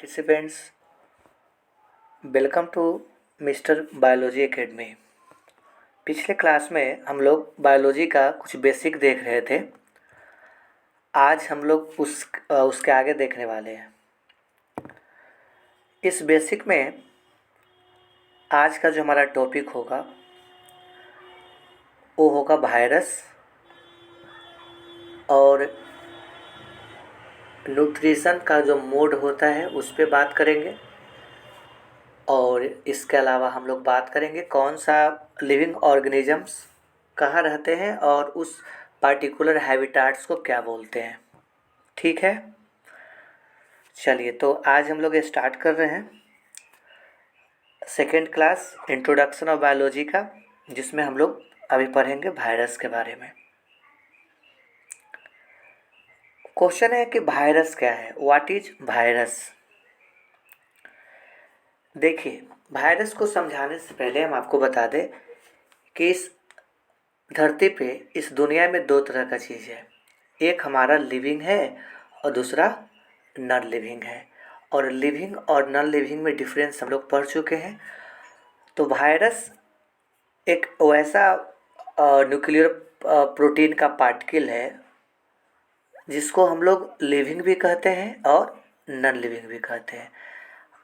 participants, welcome to Mister Biology Academy. पिछले class में हम लोग बायोलॉजी का कुछ बेसिक देख रहे थे। आज हम लोग उसके आगे देखने वाले हैं। इस बेसिक में आज का जो हमारा टॉपिक होगा वो होगा वायरस और न्यूट्रिशन का जो मोड होता है उस पर बात करेंगे। और इसके अलावा हम लोग बात करेंगे कौन सा लिविंग ऑर्गेनिजम्स कहाँ रहते हैं और उस पार्टिकुलर हैबिटाट्स को क्या बोलते हैं। ठीक है, चलिए तो आज हम लोग स्टार्ट कर रहे हैं second class introduction of biology का, जिसमें हम लोग अभी पढ़ेंगे वायरस के बारे में। क्वेश्चन है कि वायरस क्या है, व्हाट इज वायरस। देखिए, वायरस को समझाने से पहले हम आपको बता दें कि इस धरती पे, इस दुनिया में दो तरह का चीज़ है। एक हमारा लिविंग है और दूसरा नॉन लिविंग है। और लिविंग और नॉन लिविंग में डिफरेंस हम लोग पढ़ चुके हैं। तो वायरस एक वैसा न्यूक्लियर प्रोटीन का पार्टिकल है जिसको हम लोग लिविंग भी कहते हैं और नॉन लिविंग भी कहते हैं।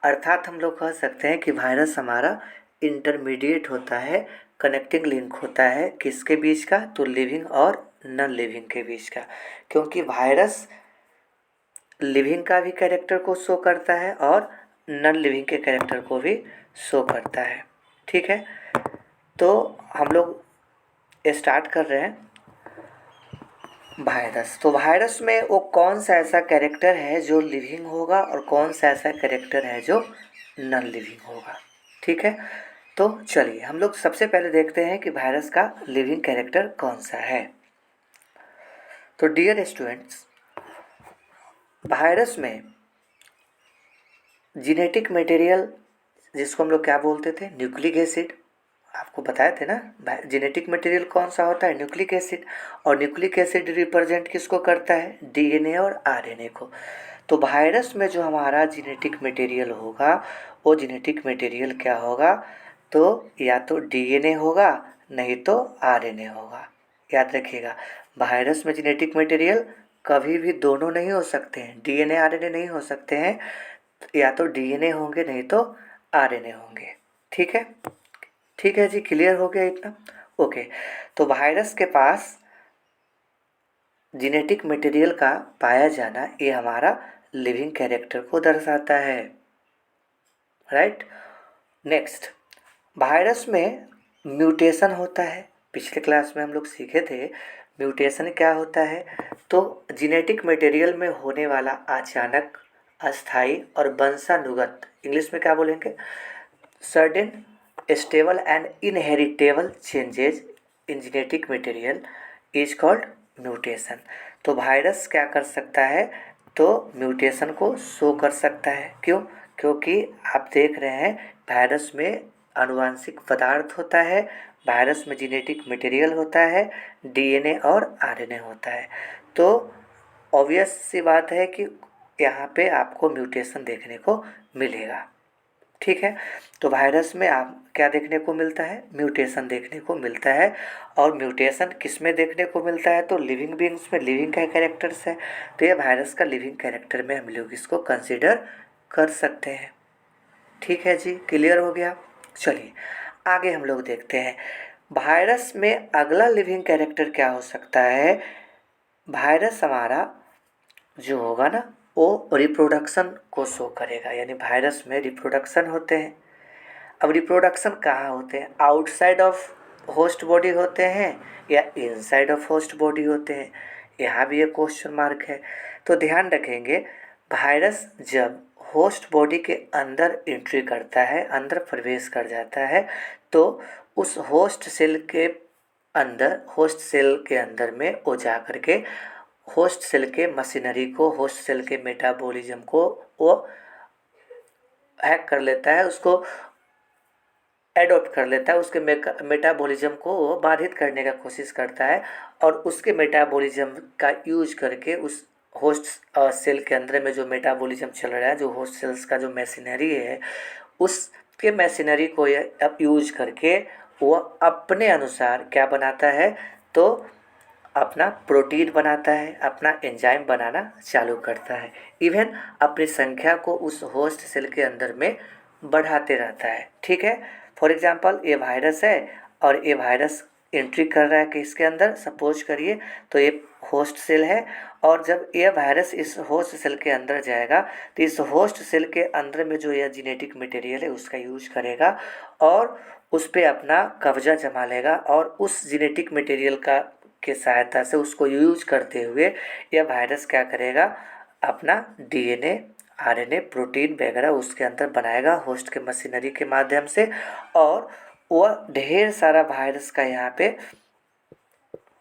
अर्थात हम लोग कह सकते हैं कि वायरस हमारा इंटरमीडिएट होता है, कनेक्टिंग लिंक होता है किसके बीच का, तो लिविंग और नॉन लिविंग के बीच का। क्योंकि वायरस लिविंग का भी कैरेक्टर को शो करता है और नॉन लिविंग के कैरेक्टर को भी शो करता है। ठीक है, तो हम लोग स्टार्ट कर रहे हैं वायरस। तो वायरस में वो कौन सा ऐसा कैरेक्टर है जो लिविंग होगा और कौन सा ऐसा कैरेक्टर है जो नॉन लिविंग होगा। ठीक है, तो चलिए हम लोग सबसे पहले देखते हैं कि वायरस का लिविंग कैरेक्टर कौन सा है। तो डियर स्टूडेंट्स, वायरस में जेनेटिक मटेरियल जिसको हम लोग क्या बोलते थे, न्यूक्लिक एसिड, आपको बताए थे ना। जेनेटिक मटेरियल कौन सा होता है, न्यूक्लिक एसिड। और न्यूक्लिक एसिड रिप्रेजेंट किसको करता है, डीएनए और आरएनए को। तो वायरस में जो हमारा जेनेटिक मटेरियल होगा वो जेनेटिक मटेरियल क्या होगा, तो या तो डीएनए होगा नहीं तो आरएनए होगा। याद रखिएगा, वायरस में जेनेटिक मटेरियल कभी भी दोनों नहीं हो सकते हैं, डीएनए आरएनए नहीं हो सकते हैं। या तो डीएनए होंगे नहीं तो आरएनए होंगे। ठीक है, ठीक है जी, क्लियर हो गया इतना। ओके, तो वायरस के पास जेनेटिक मटेरियल का पाया जाना ये हमारा लिविंग कैरेक्टर को दर्शाता है। राइट, नेक्स्ट, वायरस में म्यूटेशन होता है। पिछले क्लास में हम लोग सीखे थे म्यूटेशन क्या होता है। तो जेनेटिक मटेरियल में होने वाला अचानक, अस्थायी और वंशानुगत, इंग्लिश में क्या बोलेंगे, certain stable and inheritable changes in genetic material is called mutation. तो वायरस क्या कर सकता है, तो म्यूटेशन को शो कर सकता है। क्यों, क्योंकि आप देख रहे हैं वायरस में आनुवांशिक पदार्थ होता है, वायरस में जेनेटिक मटेरियल होता है, डीएनए और आरएनए होता है। तो ऑब्वियस सी बात है कि यहाँ पे आपको म्यूटेशन देखने को मिलेगा। ठीक है, तो वायरस में आप क्या देखने को मिलता है, म्यूटेशन देखने को मिलता है। और म्यूटेशन किस में देखने को मिलता है, तो लिविंग बीइंग्स में, लिविंग का कैरेक्टर्स है। तो ये वायरस का लिविंग कैरेक्टर में हम लोग इसको कंसिडर कर सकते हैं। ठीक है जी, क्लियर हो गया। चलिए आगे हम लोग देखते हैं वायरस में अगला लिविंग कैरेक्टर क्या हो सकता है। वायरस हमारा जो होगा ना वो रिप्रोडक्शन को शो करेगा, यानी वायरस में रिप्रोडक्शन होते हैं। अब रिप्रोडक्शन कहाँ होते हैं, आउटसाइड ऑफ होस्ट बॉडी होते हैं या इनसाइड ऑफ होस्ट बॉडी होते हैं, यहाँ भी एक क्वेश्चन मार्क है। तो ध्यान रखेंगे, वायरस जब होस्ट बॉडी के अंदर एंट्री करता है, अंदर प्रवेश कर जाता है, तो उस होस्ट सेल के अंदर, होस्ट सेल के अंदर में वो जा कर के होस्ट सेल के मशीनरी को, होस्ट सेल के मेटाबॉलिज्म को वो हैक कर लेता है, उसको एडॉप्ट कर लेता है, उसके मेटाबॉलिज्म को वो बाधित करने का कोशिश करता है और उसके मेटाबॉलिज्म का यूज करके उस होस्ट सेल के अंदर में जो मेटाबॉलिज्म चल रहा है, जो होस्ट सेल्स का जो मशीनरी है, उसके मशीनरी को ये अब यूज करके वो अपने अनुसार क्या बनाता है, तो अपना प्रोटीन बनाता है, अपना एंजाइम बनाना चालू करता है। इवन अपनी संख्या को उस होस्ट सेल के अंदर में बढ़ाते रहता है। ठीक है, फॉर एग्जांपल ये वायरस है और ये वायरस एंट्री कर रहा है कि इसके अंदर सपोज करिए, तो ये होस्ट सेल है और जब ये वायरस इस होस्ट सेल के अंदर जाएगा तो इस होस्ट सेल के अंदर में जो यह जेनेटिक मटेरियल है उसका यूज करेगा और उस पर अपना कब्जा जमा लेगा और उस जेनेटिक मटेरियल का के सहायता से उसको यूज करते हुए यह वायरस क्या करेगा, अपना डीएनए, आरएनए, प्रोटीन वगैरह उसके अंदर बनाएगा होस्ट के मशीनरी के माध्यम से और वह ढेर सारा वायरस का यहाँ पे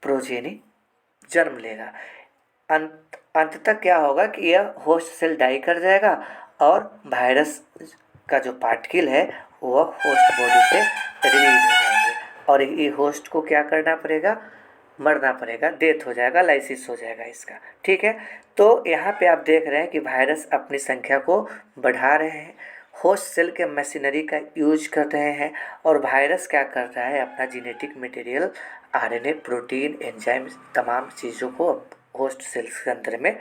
प्रोजेनी जन्म लेगा। अंततः क्या होगा कि यह होस्ट सेल डाई कर जाएगा और वायरस का जो पार्टिकल है वह होस्ट बॉडी से रिलीज हो जाएंगे और ये होस्ट को क्या करना पड़ेगा, मरना पड़ेगा, डेथ हो जाएगा, लाइसिस हो जाएगा इसका। ठीक है, तो यहाँ पे आप देख रहे हैं कि वायरस अपनी संख्या को बढ़ा रहे हैं, होस्ट सेल के मशीनरी का यूज कर रहे हैं और वायरस क्या कर रहा है, अपना genetic material, RNA, protein, enzyme, तमाम चीज़ों को होस्ट सेल्स के अंदर में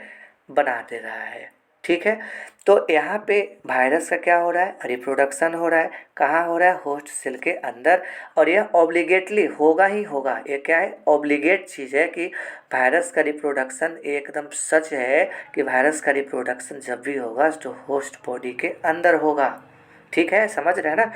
बना दे रहा है। ठीक है, तो यहाँ पे वायरस का क्या हो रहा है, रिप्रोडक्शन हो रहा है। कहाँ हो रहा है, होस्ट सेल के अंदर, और यह ऑब्लिगेटली होगा ही होगा। ये क्या है, ऑब्लिगेट चीज़ है कि वायरस का रिप्रोडक्शन एकदम सच है कि वायरस का रिप्रोडक्शन जब भी होगा तो होस्ट बॉडी के अंदर होगा। ठीक है, समझ रहे हैं ना,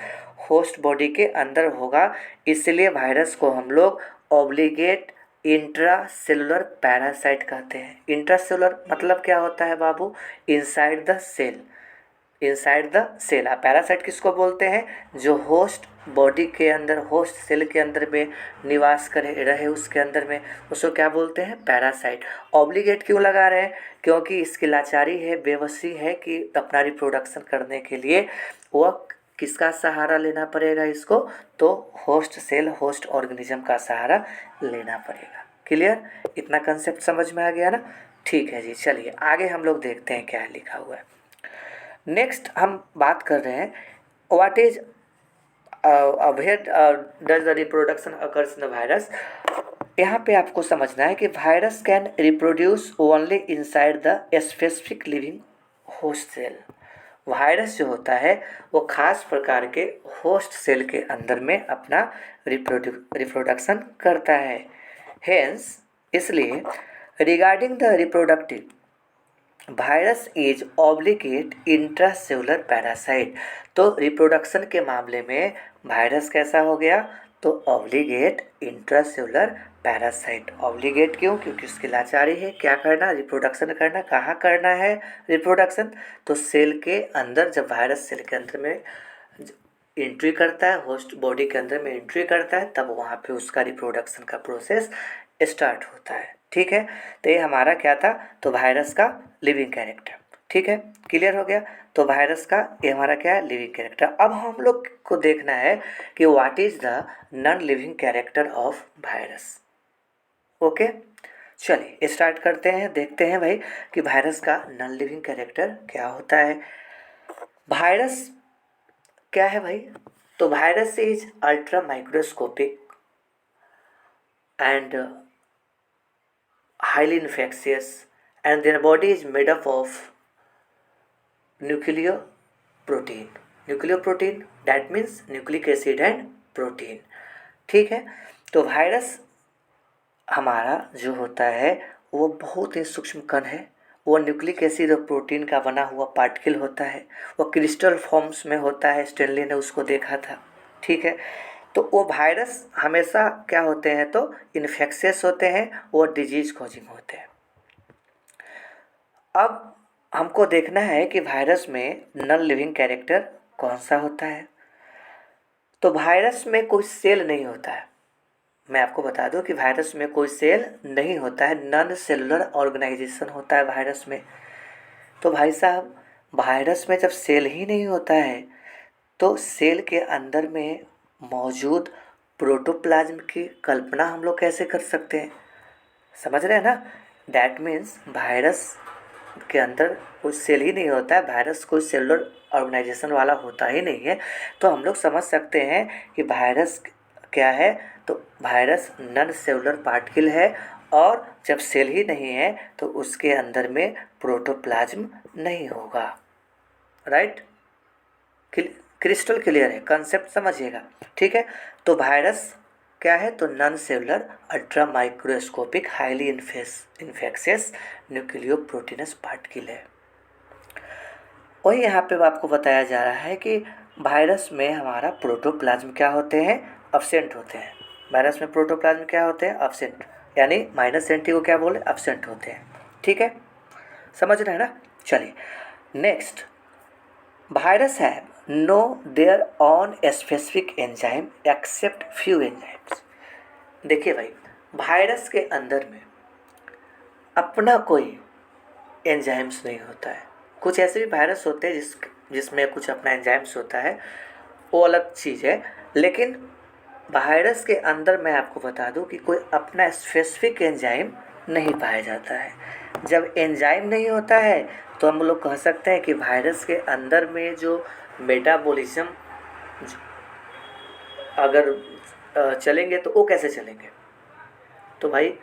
होस्ट बॉडी के अंदर होगा। इसलिए वायरस को हम लोग ऑब्लिगेट इंट्रासेलुलर पैरासाइट कहते हैं। इंट्रासेलुलर मतलब क्या होता है बाबू, inside the cell, inside the cell. Parasite किसको बोलते हैं, जो होस्ट बॉडी के अंदर, होस्ट सेल के अंदर में निवास करे रहे उसके अंदर में, उसको क्या बोलते हैं, पैरासाइट। ऑब्लिगेट क्यों लगा रहे हैं, क्योंकि इसकी लाचारी है, बेबसी है कि अपना रिप्रोडक्शन करने के लिए वह किसका सहारा लेना पड़ेगा इसको, तो होस्ट सेल, होस्ट ऑर्गेनिज्म का सहारा लेना पड़ेगा। क्लियर, इतना कंसेप्ट समझ में आ गया ना। ठीक है जी, चलिए आगे हम लोग देखते हैं क्या लिखा हुआ है। नेक्स्ट हम बात कर रहे हैं what is where does the reproduction occurs in the virus. यहाँ पे आपको समझना है कि virus can reproduce only inside the specific living host cell. Virus जो होता है वो खास प्रकार के होस्ट सेल के अंदर में अपना रिप्रोडक्शन करता है। हेंस, इसलिए regarding the reproductive virus is obligate intracellular parasite. तो रिप्रोडक्शन के मामले में वायरस कैसा हो गया, तो ऑब्लिगेट इंट्रासेलुलर पैरासाइट। ऑब्लिगेट क्यों, क्योंकि उसकी लाचारी है, क्या करना, रिप्रोडक्शन करना। कहाँ करना है रिप्रोडक्शन, तो सेल के अंदर। जब वायरस सेल के अंदर में एंट्री करता है, होस्ट बॉडी के अंदर में एंट्री करता है, तब वहाँ पे उसका रिप्रोडक्शन का प्रोसेस स्टार्ट होता है। ठीक है, तो ये हमारा क्या था, तो वायरस का लिविंग कैरेक्टर। ठीक है, क्लियर हो गया। तो वायरस का ये हमारा क्या है, लिविंग कैरेक्टर। अब हम लोग को देखना है कि what is the non living character of virus. Okay, चलिए स्टार्ट करते हैं, देखते हैं भाई कि वायरस का नॉन लिविंग कैरेक्टर क्या होता है। वायरस क्या है भाई, तो virus is ultra microscopic and highly infectious, and their body is made up of nuclear protein, that means nucleic acid and protein। ठीक है, तो वायरस हमारा जो होता है वो बहुत ही सूक्ष्म कण है। वो न्यूक्लिक एसिड और प्रोटीन का बना हुआ पार्टिकल होता है। वो क्रिस्टल फॉर्म्स में होता है, स्टेनली ने उसको देखा था। ठीक है, तो वो वायरस हमेशा क्या होते हैं, तो इन्फेक्शियस होते हैं, वो डिजीज कॉजिंग होते हैं। अब हमको देखना है कि वायरस में नॉन लिविंग कैरेक्टर कौन सा होता है। तो वायरस में कोई सेल नहीं होता है। मैं आपको बता दूं कि वायरस में कोई सेल नहीं होता है, नॉन सेलुलर ऑर्गेनाइजेशन होता है वायरस में। तो भाई साहब, वायरस में जब सेल ही नहीं होता है तो सेल के अंदर में मौजूद प्रोटोप्लाज्म की कल्पना हम लोग कैसे कर सकते हैं, समझ रहे हैं ना। डैट मीन्स वायरस के अंदर कोई सेल ही नहीं होता है, वायरस कोई सेलुलर ऑर्गेनाइजेशन वाला होता ही नहीं है, तो हम लोग समझ सकते हैं कि वायरस क्या है। तो वायरस नॉन सेलुलर पार्टिकल है, और जब सेल ही नहीं है तो उसके अंदर में प्रोटोप्लाज्म नहीं होगा। राइट, क्रिस्टल क्लियर है, कंसेप्ट समझिएगा। ठीक है, तो वायरस क्या है, तो non cellular ultra microscopic highly infectious nucleo proteins particle है। वही यहाँ पे आपको बताया जा रहा है कि वायरस में हमारा प्रोटोप्लाज्म क्या होते हैं, अब्सेंट होते हैं। वायरस में प्रोटोप्लाज्म क्या होते हैं, अब्सेंट, यानी -20 को क्या बोले, अब्सेंट होते हैं। ठीक है, समझ रहे हैं ना। चलिए next, virus have no their own specific enzyme except few enzymes. देखिए भाई, वायरस के अंदर में अपना कोई एंजाइम्स नहीं होता है। कुछ ऐसे भी वायरस होते हैं जिसमें कुछ अपना एंजाइम्स होता है, वो अलग चीज़ है। लेकिन वायरस के अंदर मैं आपको बता दूं कि कोई अपना स्पेसिफिक एंजाइम नहीं पाया जाता है। जब एंजाइम नहीं होता है तो हम लोग कह सकते हैं कि वायरस के अंदर में जो मेटाबॉलिज्म अगर चलेंगे तो वो कैसे चलेंगे। तो भाई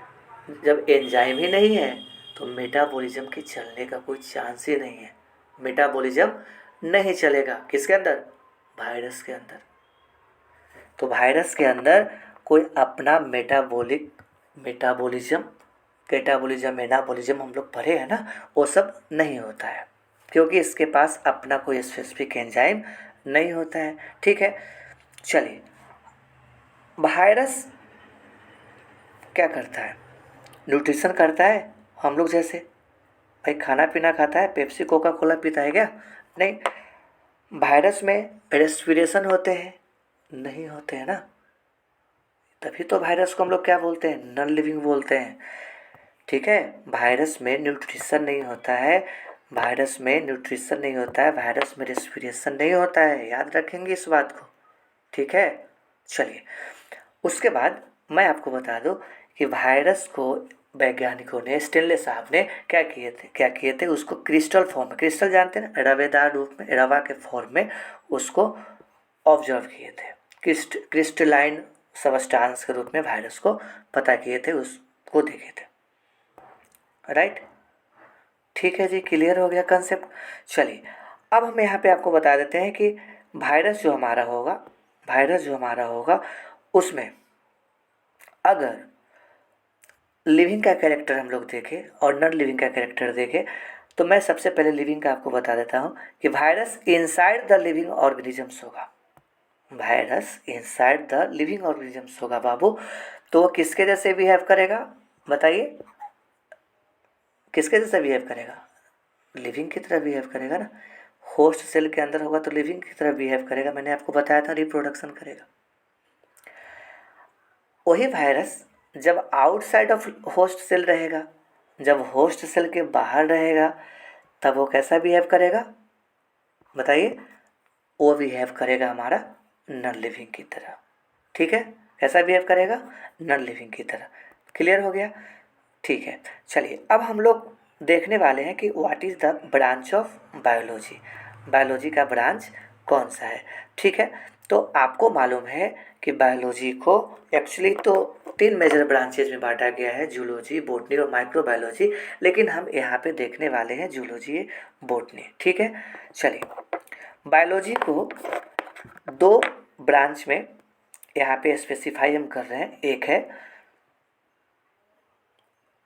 जब एंजाइम ही नहीं है तो मेटाबॉलिज्म के चलने का कोई चांस ही नहीं है। मेटाबॉलिज्म नहीं चलेगा किसके अंदर, वायरस के अंदर। तो वायरस के अंदर कोई अपना मेटाबॉलिज्म एनाबॉलिज्म हम लोग पढ़े हैं ना, वो सब नहीं होता है, क्योंकि इसके पास अपना कोई स्पेसिफिक एंजाइम नहीं होता है। ठीक है, चलिए वायरस क्या करता है, न्यूट्रिशन करता है। हम लोग जैसे भाई खाना पीना खाता है, पेप्सी कोका कोला पीता है क्या, नहीं। वायरस में रेस्पिरेशन होते हैं, नहीं होते हैं ना, तभी तो वायरस को हम लोग क्या बोलते हैं, नॉन लिविंग बोलते हैं। ठीक है, वायरस में न्यूट्रिशन नहीं होता है, वायरस में न्यूट्रिशन नहीं होता है, वायरस में रेस्पिरेशन नहीं होता है, याद रखेंगे इस बात को। ठीक है, चलिए उसके बाद मैं आपको बता दूं कि वायरस को वैज्ञानिकों ने, स्टेनले साहब ने क्या किए थे, उसको क्रिस्टल फॉर्म में, क्रिस्टल जानते हैं ना, रवेदार रूप में, रवा के फॉर्म में उसको ऑब्जर्व किए थे। क्रिस्टलाइन सबस्टांस के रूप में वायरस को पता किए थे, उसको देखे थे। राइट, ठीक है जी, क्लियर हो गया कंसेप्ट। चलिए अब हम यहाँ पे आपको बता देते हैं कि वायरस जो हमारा होगा उसमें अगर लिविंग का कैरेक्टर हम लोग देखें और नॉन लिविंग का कैरेक्टर देखें, तो मैं सबसे पहले लिविंग का आपको बता देता हूँ कि virus inside the living organisms होगा। Virus inside the living organisms होगा बाबू। तो वो किसके जैसे बिहेव करेगा, बताइए, किसके जैसे बिहेव करेगा, लिविंग की तरह बिहेव करेगा ना। होस्ट सेल के अंदर होगा तो लिविंग की तरह बिहेव करेगा, मैंने आपको बताया था, रिप्रोडक्शन करेगा। वही वायरस जब आउटसाइड ऑफ होस्ट सेल रहेगा, जब होस्ट सेल के बाहर रहेगा, तब वो कैसा बिहेव करेगा, बताइए, वो बिहेव करेगा हमारा नॉन लिविंग की तरह। ठीक है, कैसा बिहेव करेगा, नॉन लिविंग की तरह। क्लियर हो गया, ठीक है। चलिए अब हम लोग देखने वाले हैं कि what is the branch of biology, biology का ब्रांच कौन सा है। ठीक है, तो आपको मालूम है कि बायोलॉजी को एक्चुअली तो 3 मेजर ब्रांचेज में बांटा गया है, जूलॉजी, बॉटनी और माइक्रोबायोलॉजी, लेकिन हम यहाँ पे देखने वाले हैं जूलॉजी, बॉटनी। ठीक है, चलिए बायोलॉजी को 2 ब्रांच में यहाँ पे स्पेसिफाई हम कर रहे हैं, एक है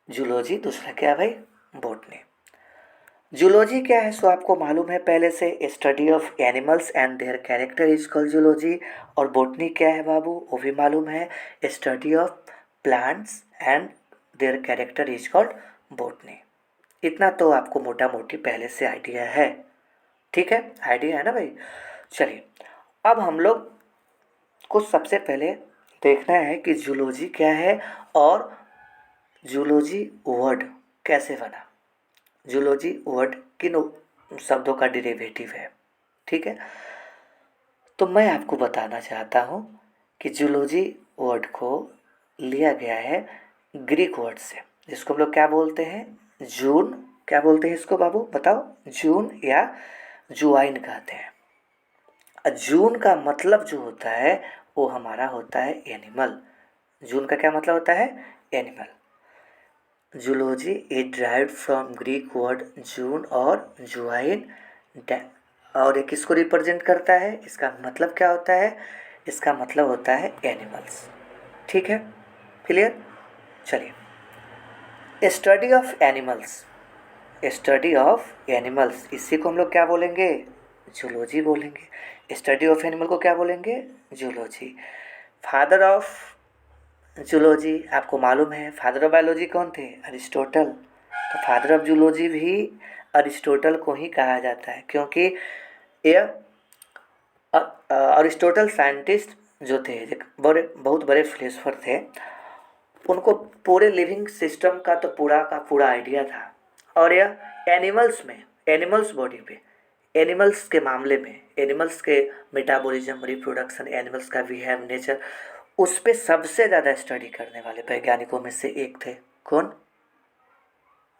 जूलॉजी, दूसरा क्या है भाई, बॉटनी। जूलॉजी क्या है, सो आपको मालूम है पहले से, study of animals and their character is called zoology. और बॉटनी क्या है बाबू, वो भी मालूम है, study of plants and their character is called botany. इतना तो आपको मोटा मोटी पहले से आइडिया है। ठीक है, आइडिया है ना भाई। चलिए अब हम लोग को सबसे पहले देखना है कि जूलॉजी क्या है और जूलॉजी वर्ड कैसे बना। जूलॉजी वर्ड किन शब्दों का डेरिवेटिव है। ठीक है, तो मैं आपको बताना चाहता हूँ कि जूलॉजी वर्ड को लिया गया है ग्रीक वर्ड से, जिसको हम लोग क्या बोलते हैं, जून क्या बोलते हैं इसको बाबू बताओ? जून या जुआइन कहते हैं। जून का मतलब जो होता है वो हमारा होता है एनिमल। जून का क्या मतलब होता है? Animal. Zoology is derived from Greek word zoon और जुआइन, और ये किसको रिप्रेजेंट करता है? इसका मतलब क्या होता है? इसका मतलब होता है एनिमल्स। ठीक है, क्लियर? चलिए, study of animals, study of animals, इसी को हम लोग क्या बोलेंगे? जूलॉजी बोलेंगे। स्टडी ऑफ एनिमल को क्या बोलेंगे? जूलॉजी। फादर ऑफ जूलॉजी आपको मालूम है, फादर ऑफ बायोलॉजी कौन थे? अरिस्टोटल। तो फादर ऑफ जूलॉजी भी अरिस्टोटल को ही कहा जाता है, क्योंकि ये अरिस्टोटल साइंटिस्ट जो थे, एक बहुत बड़े फिलोसोफर थे, उनको पूरे लिविंग सिस्टम का तो पूरा का पूरा आइडिया था। और यह एनिमल्स में, एनिमल्स बॉडी पे, एनिमल्स के मामले में, एनिमल्स के मेटाबॉलिज्म, रिप्रोडक्शन, एनिमल्स का बिहेव, नेचर, उस पे सबसे ज़्यादा स्टडी करने वाले वैज्ञानिकों में से एक थे। कौन?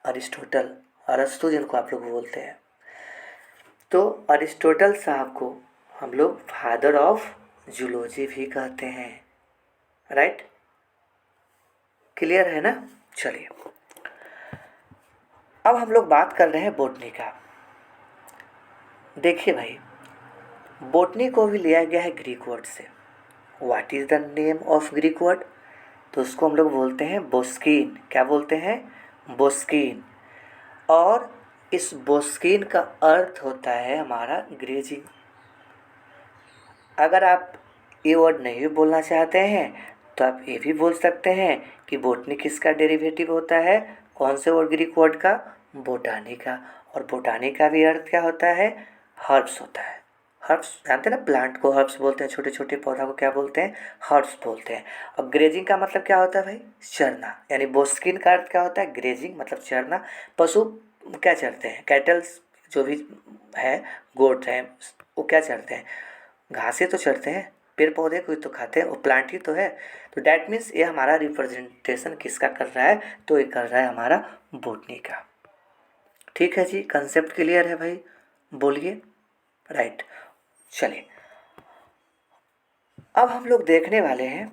अरिस्टोटल, अरस्तु जिनको आप लोग बोलते हैं। तो अरिस्टोटल साहब को हम लोग फादर ऑफ जूलॉजी भी कहते हैं। राइट, क्लियर है ना? चलिए, अब हम लोग बात कर रहे हैं बोटनी का। देखिए भाई, बोटनी को भी लिया गया है ग्रीक वर्ड से। What is the name of Greek word? तो उसको हम लोग बोलते हैं बोस्कीन। क्या बोलते हैं? बोस्कीन। और इस बोस्कीन का अर्थ होता है हमारा ग्रेजिंग। अगर आप ये वर्ड नहीं बोलना चाहते हैं तो आप ये भी बोल सकते हैं कि बोटनी किसका डेरिवेटिव होता है? कौन से वर्ड? ग्रीक वर्ड का, बोटानी का। और बोटानी का भी अर्थ क्या होता है? हर्ब्स होता है। हर्ब्स जानते हैं ना, प्लांट को हर्ब्स बोलते हैं, छोटे छोटे पौधा को क्या बोलते हैं? हर्ब्स बोलते हैं। और ग्रेजिंग का मतलब क्या होता है भाई? चरना। यानी बोस्किन का अर्थ क्या होता है? ग्रेजिंग मतलब चरना। पशु क्या चरते हैं? कैटल्स जो भी है, गोट हैं, वो क्या चरते हैं? घासें तो चरते हैं, पेड़ पौधे कोई तो खाते हैं, वो प्लांट ही तो है। तो डैट मीन्स ये हमारा रिप्रेजेंटेशन किसका कर रहा है? तो ये कर रहा है हमारा बोटनी का। ठीक है जी, कंसेप्ट क्लियर है भाई? बोलिए। राइट, चलिए, अब हम लोग देखने वाले हैं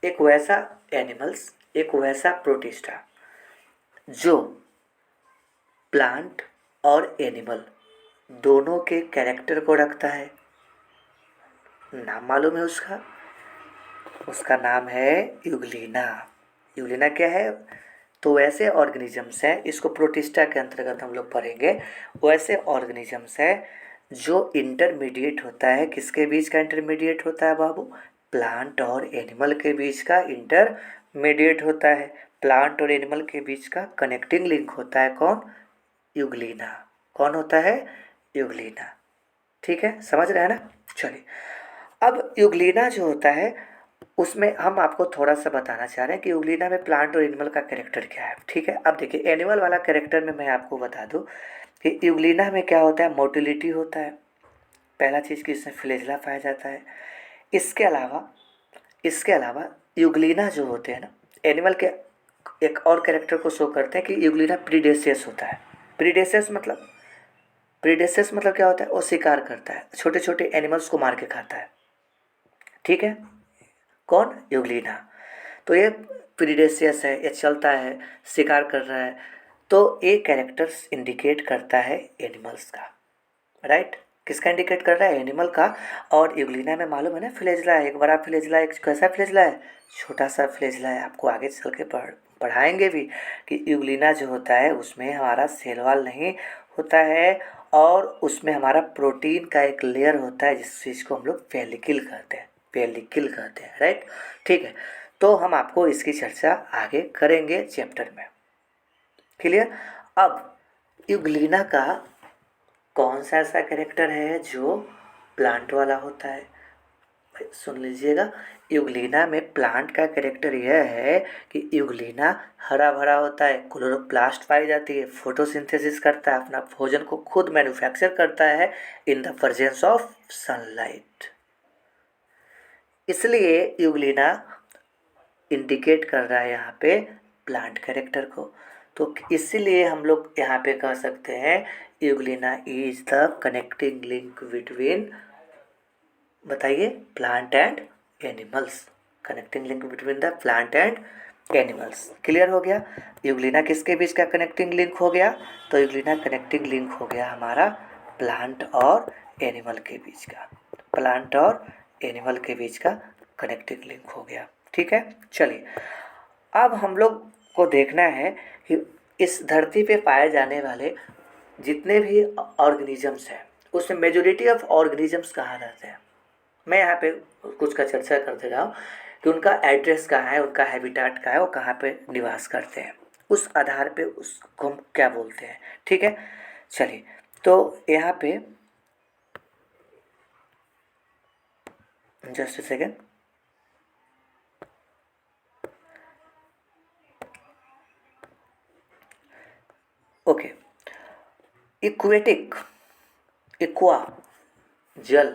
एक वैसा एनिमल्स, एक वैसा प्रोटिस्टा जो प्लांट और एनिमल दोनों के कैरेक्टर को रखता है। नाम मालूम है उसका? उसका नाम है यूग्लिना। यूग्लिना क्या है? तो वैसे ऑर्गेनिजम्स हैं, इसको प्रोटिस्टा के अंतर्गत हम लोग पढ़ेंगे। वैसे ऑर्गेनिजम्स है जो इंटरमीडिएट होता है। किसके बीच का इंटरमीडिएट होता है बाबू? प्लांट और एनिमल के बीच का इंटरमीडिएट होता है। प्लांट और एनिमल के बीच का कनेक्टिंग लिंक होता है कौन? यूग्लिना। कौन होता है? यूग्लिना। ठीक है, समझ रहे हैं ना? चलिए, अब यूग्लिना जो होता है उसमें हम आपको थोड़ा सा बताना चाह रहे हैं कि यूग्लिना में प्लांट और एनिमल का कैरेक्टर क्या है। ठीक है, अब देखिए, एनिमल वाला कैरेक्टर में मैं आपको बता दूं कि यूग्लिना में क्या होता है? मोटिलिटी होता है। पहला चीज़ कि इसमें फ्लैजेला पाया जाता है। इसके अलावा, इसके अलावा यूग्लिना जो होते हैं ना, एनिमल के एक और कैरेक्टर को शो करते हैं कि यूग्लिना प्रीडेशियस होता है। प्रीडेशियस मतलब, प्रीडेशियस मतलब क्या होता है? वो शिकार करता है, छोटे छोटे एनिमल्स को मार के खाता है। ठीक है, कौन? यूग्लिना। तो ये प्रीडेशियस है, ये चलता है, शिकार कर रहा है। तो ये कैरेक्टर्स इंडिकेट करता है एनिमल्स का। राइट, किसका इंडिकेट कर रहा है? एनिमल का। और यूग्लिना में मालूम है ना, फ्लैजेला है, एक बड़ा फ्लैजेला, एक कैसा फ्लैजेला है? छोटा सा फ्लैजेला है। आपको आगे चल के पढ़ाएंगे भी कि यूग्लिना जो होता है उसमें हमारा सेल वॉल नहीं होता है, और उसमें हमारा प्रोटीन का एक लेयर होता है जिस चीज़ को हम लोग पेलिकल कहते हैं। पेलिकल कहते हैं। राइट, ठीक है, तो हम आपको इसकी चर्चा आगे करेंगे चैप्टर में। क्लियर? अब यूग्लिना का कौन सा ऐसा कैरेक्टर है जो प्लांट वाला होता है? सुन लीजिएगा, यूग्लिना में प्लांट का कैरेक्टर यह है कि यूग्लिना हरा भरा होता है, क्लोरोप्लास्ट पाई जाती है, फोटोसिंथेसिस करता है, अपना भोजन को खुद मैन्युफैक्चर करता है in the presence of sunlight. इसलिए यूग्लिना इंडिकेट कर रहा है यहाँ पे प्लांट कैरेक्टर को। तो इसीलिए हम लोग यहाँ पे कह सकते हैं euglena is the connecting link between, बताइए, plant and animals. Connecting link between the plant and animals. Clear हो गया? यूग्लिना किसके बीच का कनेक्टिंग लिंक हो गया? तो यूग्लिना कनेक्टिंग लिंक हो गया हमारा प्लांट और एनिमल के बीच का, प्लांट और एनिमल के बीच का कनेक्टिंग लिंक हो गया। ठीक है, चलिए अब हम लोग को देखना है कि इस धरती पे पाए जाने वाले जितने भी ऑर्गेनिजम्स हैं उसमें मेजोरिटी ऑफ ऑर्गेनिजम्स कहाँ रहते हैं। मैं यहाँ पे कुछ का चर्चा करते जाऊँ कि उनका एड्रेस कहाँ है, उनका हैबिटाट कहाँ है, वो कहाँ पे निवास करते हैं, उस आधार पे उसको हम क्या बोलते हैं। ठीक है, चलिए तो यहाँ पे जस्ट सेकेंड, ओके। इक्वेटिक, इक्वा जल,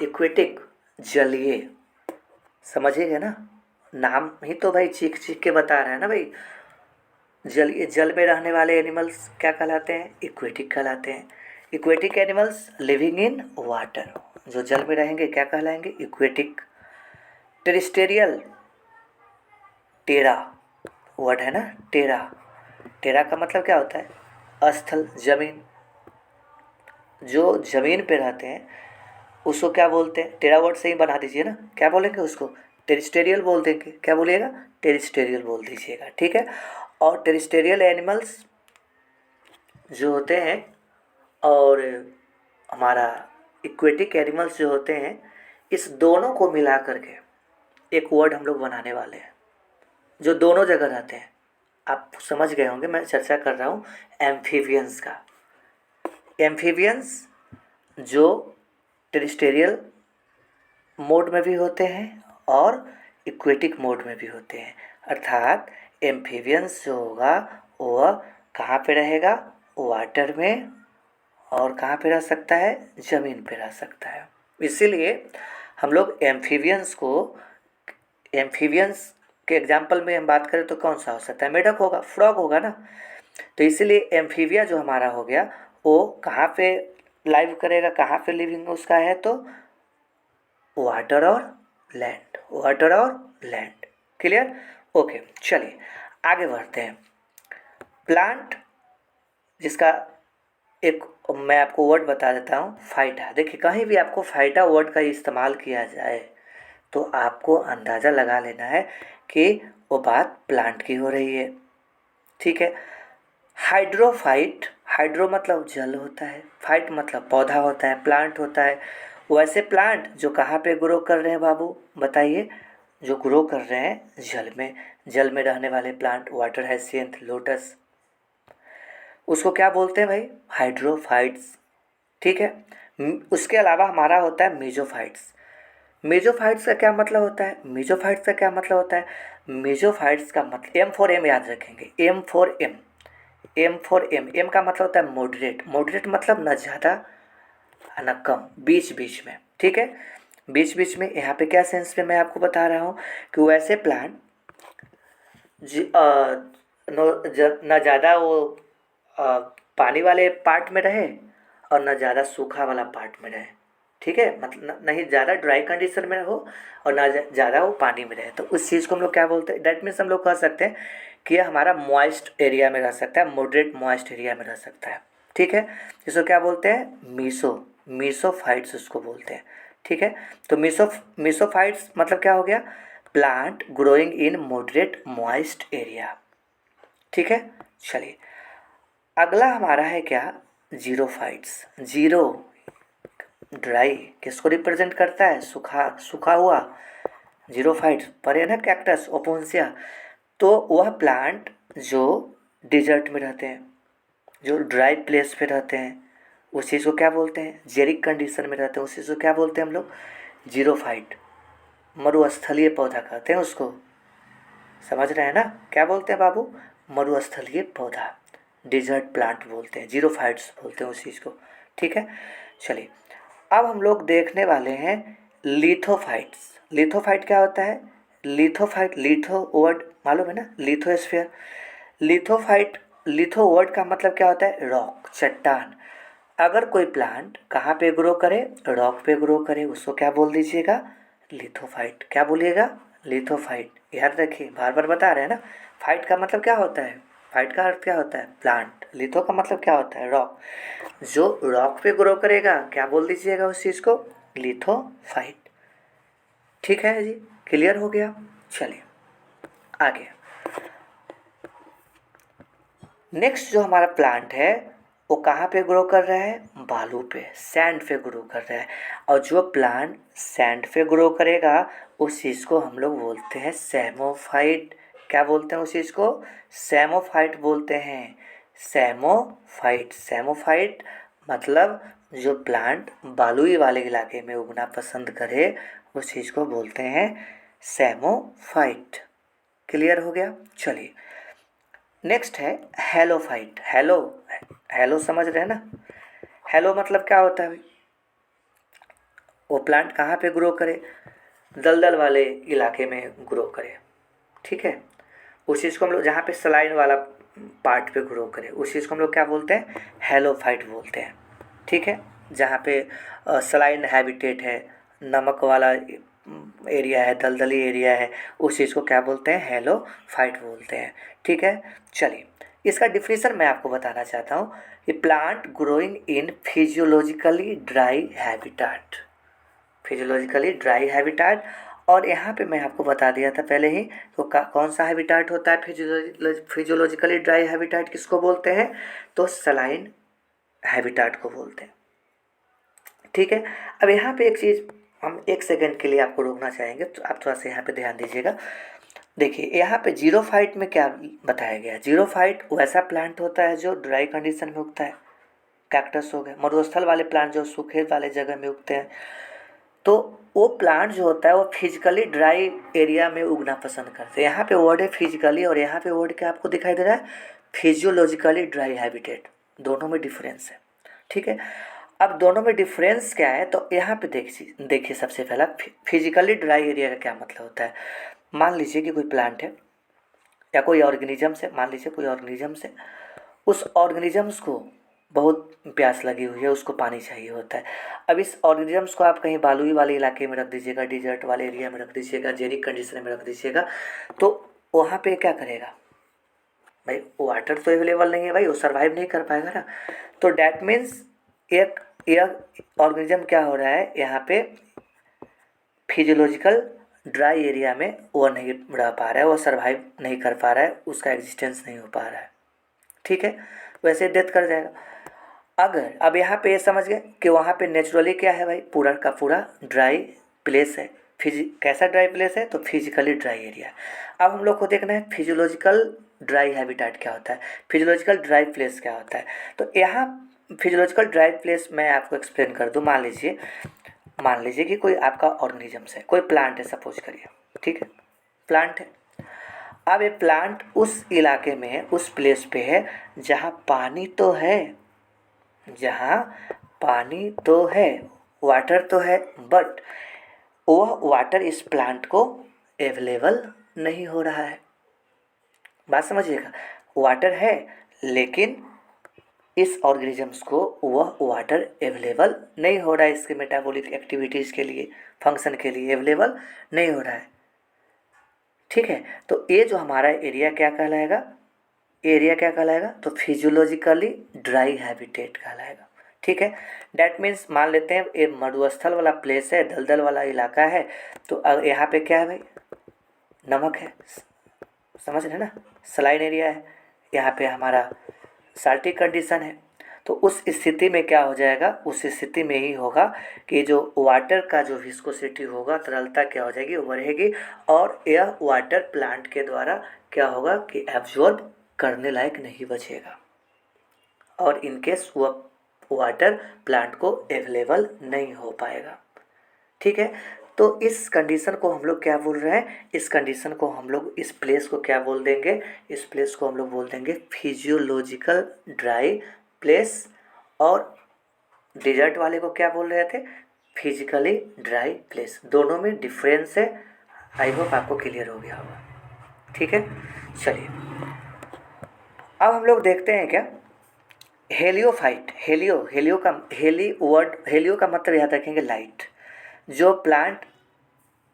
इक्वेटिक जलीय, समझिएगा ना, नाम ही तो भाई चीख चीख के बता रहा है ना भाई। जलीय, जल में रहने वाले एनिमल्स क्या कहलाते हैं? इक्वेटिक कहलाते हैं। Aquatic animals living in water, जो जल में रहेंगे क्या कहलाएंगे? इक्वेटिक। टेरिस्टेरियल, टेरा वर्ड है ना, टेरा, टेरा का मतलब क्या होता है? अस्थल, जमीन। जो जमीन पे रहते हैं उसको क्या बोलते हैं? टेरा वर्ड से ही बना दीजिए ना, क्या बोलेंगे उसको? टेरिस्टेरियल बोल देंगे। क्या बोलिएगा? टेरिस्टेरियल बोल दीजिएगा। ठीक है, और टेरिस्टेरियल एनिमल्स जो होते हैं और हमारा इक्वेटिक एनिमल्स जो होते हैं, इस दोनों को मिला करके एक वर्ड हम लोग बनाने वाले हैं जो दोनों जगह रहते हैं। आप समझ गए होंगे, मैं चर्चा कर रहा हूँ एम्फीबियंस का। एम्फीबियंस जो टेरिस्टेरियल मोड में भी होते हैं और इक्वेटिक मोड में भी होते हैं। अर्थात एम्फीबियंस जो होगा वह कहाँ पे रहेगा? वाटर में, और कहाँ पे रह सकता है? ज़मीन पे रह सकता है। इसीलिए हम लोग एम्फीबियंस को, एम्फीबियंस के एग्जाम्पल में हम बात करें तो कौन सा हो सकता है? मेढक होगा, फ्रॉग होगा ना। तो इसीलिए एम्फीबिया जो हमारा हो गया वो कहाँ पे लाइव करेगा, कहाँ पे लिविंग उसका है? तो वाटर और लैंड, वाटर और लैंड। क्लियर? ओके, चलिए आगे बढ़ते हैं। प्लांट, जिसका एक मैं आपको वर्ड बता देता हूँ, फाइटा। देखिए कहीं भी आपको फाइटा वर्ड का इस्तेमाल किया जाए तो आपको अंदाज़ा लगा लेना है कि वो बात प्लांट की हो रही है। ठीक है। हाइड्रोफाइट, हाइड्रो मतलब जल होता है, फाइट मतलब पौधा होता है, प्लांट होता है। वैसे प्लांट जो कहाँ पे ग्रो कर रहे हैं बाबू, बताइए? जो ग्रो कर रहे हैं जल में, जल में रहने वाले प्लांट, वाटर हाइसिंथ, लोटस, उसको क्या बोलते हैं भाई? हाइड्रोफाइट्स। ठीक है। उसके अलावा हमारा होता है मेजोफाइट्स। मेजोफाइट्स का क्या मतलब होता है? मेजोफाइट्स का क्या मतलब होता है? मेजोफाइट्स का मतलब, एम फॉर एम याद रखेंगे, M for M, M for M. M का मतलब होता है मॉडरेट, मॉडरेट मतलब न ज़्यादा न कम, बीच बीच में। ठीक है, बीच बीच में। यहाँ पे क्या सेंस में मैं आपको बता रहा हूँ कि वैसे प्लांट न ज़्यादा वो पानी वाले पार्ट में रहे और न ज़्यादा सूखा वाला पार्ट में रहे। ठीक है, मतलब नहीं ज़्यादा ड्राई कंडीशन में हो और ना ज़्यादा वो पानी में रहे। तो उस चीज़ को हम लोग क्या बोलते हैं? डैट मीन्स हम लोग कह सकते हैं कि यह हमारा मॉइस्ट एरिया में रह सकता है, मॉडरेट मॉइस्ट एरिया में रह सकता है। ठीक है, इसको क्या बोलते हैं? मीसोफाइट्स उसको बोलते हैं। ठीक है, तो मीसोफाइट्स मतलब क्या हो गया? Plant growing in moderate moist area. ठीक है, चलिए अगला हमारा है क्या? जीरोफाइट्स। जीरो, ड्राई, किसको रिप्रेजेंट करता है? सूखा, सूखा हुआ। जीरोफाइट्स पर है ना, कैक्टस, ओपोन्सिया। तो वह प्लांट जो डिजर्ट में रहते हैं, जो ड्राई प्लेस पे रहते हैं, उस चीज़ को क्या बोलते हैं? जेरिक कंडीशन में रहते हैं, उस चीज़ को क्या बोलते हैं हम लोग? जीरोफाइट। मरुस्थलीय पौधा कहते हैं उसको। समझ रहे हैं ना? क्या बोलते हैं बाबू? मरुस्थलीय पौधा, डिजर्ट प्लांट बोलते हैं, जीरोफाइट्स बोलते हैं उस चीज़ को। ठीक है, चलिए अब हम लोग देखने वाले हैं लिथोफाइट्स। लिथोफाइट क्या होता है? लिथोफाइट, लिथो वर्ड मालूम है ना, लिथोस्फीयर। लिथोफाइट लिथो वर्ड का मतलब क्या होता है? रॉक, चट्टान। अगर कोई प्लांट कहाँ पे ग्रो करे? रॉक पे ग्रो करे, उसको क्या बोल दीजिएगा? लिथोफाइट। क्या बोलिएगा? लिथोफाइट। याद रखिए, बार बार बता रहे हैं ना। फाइट का मतलब क्या होता है? फाइट का अर्थ क्या होता है? प्लांट। लिथो का मतलब क्या होता है? रॉक। जो रॉक पे ग्रो करेगा क्या बोल दीजिएगा उस चीज़ को? लिथोफाइट। ठीक है जी, क्लियर हो गया? चलिए आगे। नेक्स्ट जो हमारा प्लांट है वो कहाँ पे ग्रो कर रहा है? बालू पे, सैंड पे ग्रो कर रहा है। और जो प्लांट सैंड पे ग्रो करेगा उस चीज़ को हम लोग बोलते हैं सैमोफाइट। क्या बोलते हैं उस चीज़ को? सैमोफाइट बोलते हैं। सैमोफाइट। सैमोफाइट मतलब जो प्लांट बालुई वाले इलाके में उगना पसंद करे उस चीज़ को बोलते हैं सैमोफाइट। क्लियर हो गया? चलिए नेक्स्ट है हेलोफाइट। हेलो, हेलो समझ रहे हैं ना? हेलो मतलब क्या होता है भाई? वो प्लांट कहाँ पे ग्रो करे? दलदल वाले इलाके में ग्रो करे। ठीक है, उस चीज़ को हम लोग जहाँ पे सलाइन वाला पार्ट पे ग्रो करे उस चीज़ को हम लोग क्या बोलते हैं? हेलोफाइट बोलते हैं। ठीक है, जहाँ पे सलाइन हैबिटेट है, नमक वाला एरिया है, दलदली एरिया है, उस चीज़ को क्या बोलते हैं? हेलोफाइट बोलते हैं। ठीक है, चलिए इसका डिफिनीसन मैं आपको बताना चाहता हूँ कि plant growing in physiologically dry habitat. Physiologically dry habitat. और यहाँ पे मैं आपको बता दिया था पहले ही, तो कौन सा हैबिटाट होता है? फिजियोलॉजिकली ड्राई हैबिटाट किसको बोलते हैं? तो सलाइन हैबिटाट को बोलते हैं। ठीक है, अब यहाँ पे एक चीज़ हम एक सेकंड के लिए आपको रोकना चाहेंगे, तो आप थोड़ा सा यहाँ पे ध्यान दीजिएगा। देखिए यहाँ पे जीरोफाइट में क्या बताया गया है? जीरोफाइट वैसा प्लांट होता है जो ड्राई कंडीशन में उगता है। कैक्टस हो गए, मरुस्थल वाले प्लांट जो सूखे वाले जगह में उगते हैं। तो वो प्लांट जो होता है वो फिजिकली ड्राई एरिया में उगना पसंद करते हैं। यहाँ पे वर्ड है फिजिकली और यहाँ पे वर्ड क्या आपको दिखाई दे रहा है? Physiologically dry habitat. दोनों में डिफरेंस है। ठीक है, अब दोनों में डिफरेंस क्या है? तो यहाँ पे देखिए सबसे पहला फिजिकली ड्राई एरिया का क्या मतलब होता है। मान लीजिए कि कोई प्लांट है या कोई ऑर्गेनिजम्स है, मान लीजिए कोई ऑर्गेनिजम्स है, उस ऑर्गेनिजम्स को बहुत प्यास लगी हुई है, उसको पानी चाहिए होता है। अब इस ऑर्गेनिजम्स को आप कहीं बालुई वाले इलाके में रख दीजिएगा, डिजर्ट वाले एरिया में रख दीजिएगा, जेरिक कंडीशन में रख दीजिएगा, तो वहाँ पे क्या करेगा भाई? वाटर तो अवेलेबल नहीं है भाई, वो सर्वाइव नहीं कर पाएगा ना। तो डैट मीन्स एक ऑर्गेनिज्म क्या हो रहा है यहाँ पे? फिजियोलॉजिकल ड्राई एरिया में वो नहीं रह पा रहा है, वो सर्वाइव नहीं कर पा रहा है, उसका एग्जिस्टेंस नहीं हो पा रहा है। ठीक है, वैसे डेथ कर जाएगा। अगर अब यहाँ पे ये समझ गए कि वहाँ पे नेचुरली क्या है भाई? पूरा का पूरा ड्राई प्लेस है। कैसा ड्राई प्लेस है? तो फिजिकली ड्राई एरिया। अब हम लोग को देखना है फिजियोलॉजिकल ड्राई हैबिटेट क्या होता है, फिजियोलॉजिकल ड्राई प्लेस क्या होता है। तो यहाँ फिजियोलॉजिकल ड्राई प्लेस मैं आपको एक्सप्लेन कर दूँ। मान लीजिए कि कोई आपका ऑर्गेनिजम्स है, कोई प्लांट है सपोज करिए। ठीक है, प्लांट है। अब ये प्लांट उस इलाके में है, उस प्लेस पे है जहाँ पानी तो है, जहाँ पानी तो है, वाटर तो है, बट वह वाटर इस प्लांट को अवेलेबल नहीं हो रहा है। बात समझिएगा, वाटर है लेकिन इस ऑर्गेनिजम्स को वह वाटर अवेलेबल नहीं हो रहा है, इसके मेटाबॉलिक एक्टिविटीज़ के लिए, फंक्शन के लिए अवेलेबल नहीं हो रहा है। ठीक है, तो ये जो हमारा एरिया क्या कहलाएगा? एरिया क्या कहलाएगा? तो फिजियोलॉजिकली ड्राई हैबिटेट कहलाएगा। ठीक है, डैट मीन्स मान लेते हैं ये मरुस्थल वाला प्लेस है, दलदल वाला इलाका है, तो यहाँ पे क्या है भाई? नमक है, समझ रहे हैं ना? सलाइन एरिया है, यहाँ पे हमारा साल्टी कंडीशन है। तो उस स्थिति में क्या हो जाएगा? उस स्थिति में ही होगा कि जो वाटर का जो विस्कोसिटी होगा, तरलता क्या हो जाएगी? वो बढ़ेगी और यह वाटर प्लांट के द्वारा क्या होगा कि एब्जॉर्ब करने लायक नहीं बचेगा और इनकेस वह वाटर प्लांट को अवेलेबल नहीं हो पाएगा। ठीक है, तो इस कंडीशन को हम लोग क्या बोल रहे हैं? इस कंडीशन को हम लोग, इस प्लेस को क्या बोल देंगे? इस प्लेस को हम लोग बोल देंगे फिजियोलॉजिकल ड्राई प्लेस। और डिजर्ट वाले को क्या बोल रहे थे? Physically dry place. दोनों में डिफरेंस है। आई होप आपको क्लियर हो गया होगा। ठीक है, चलिए अब हम लोग देखते हैं क्या, हेलियोफाइट, हेलियो का मतलब याद रखेंगे लाइट। जो प्लांट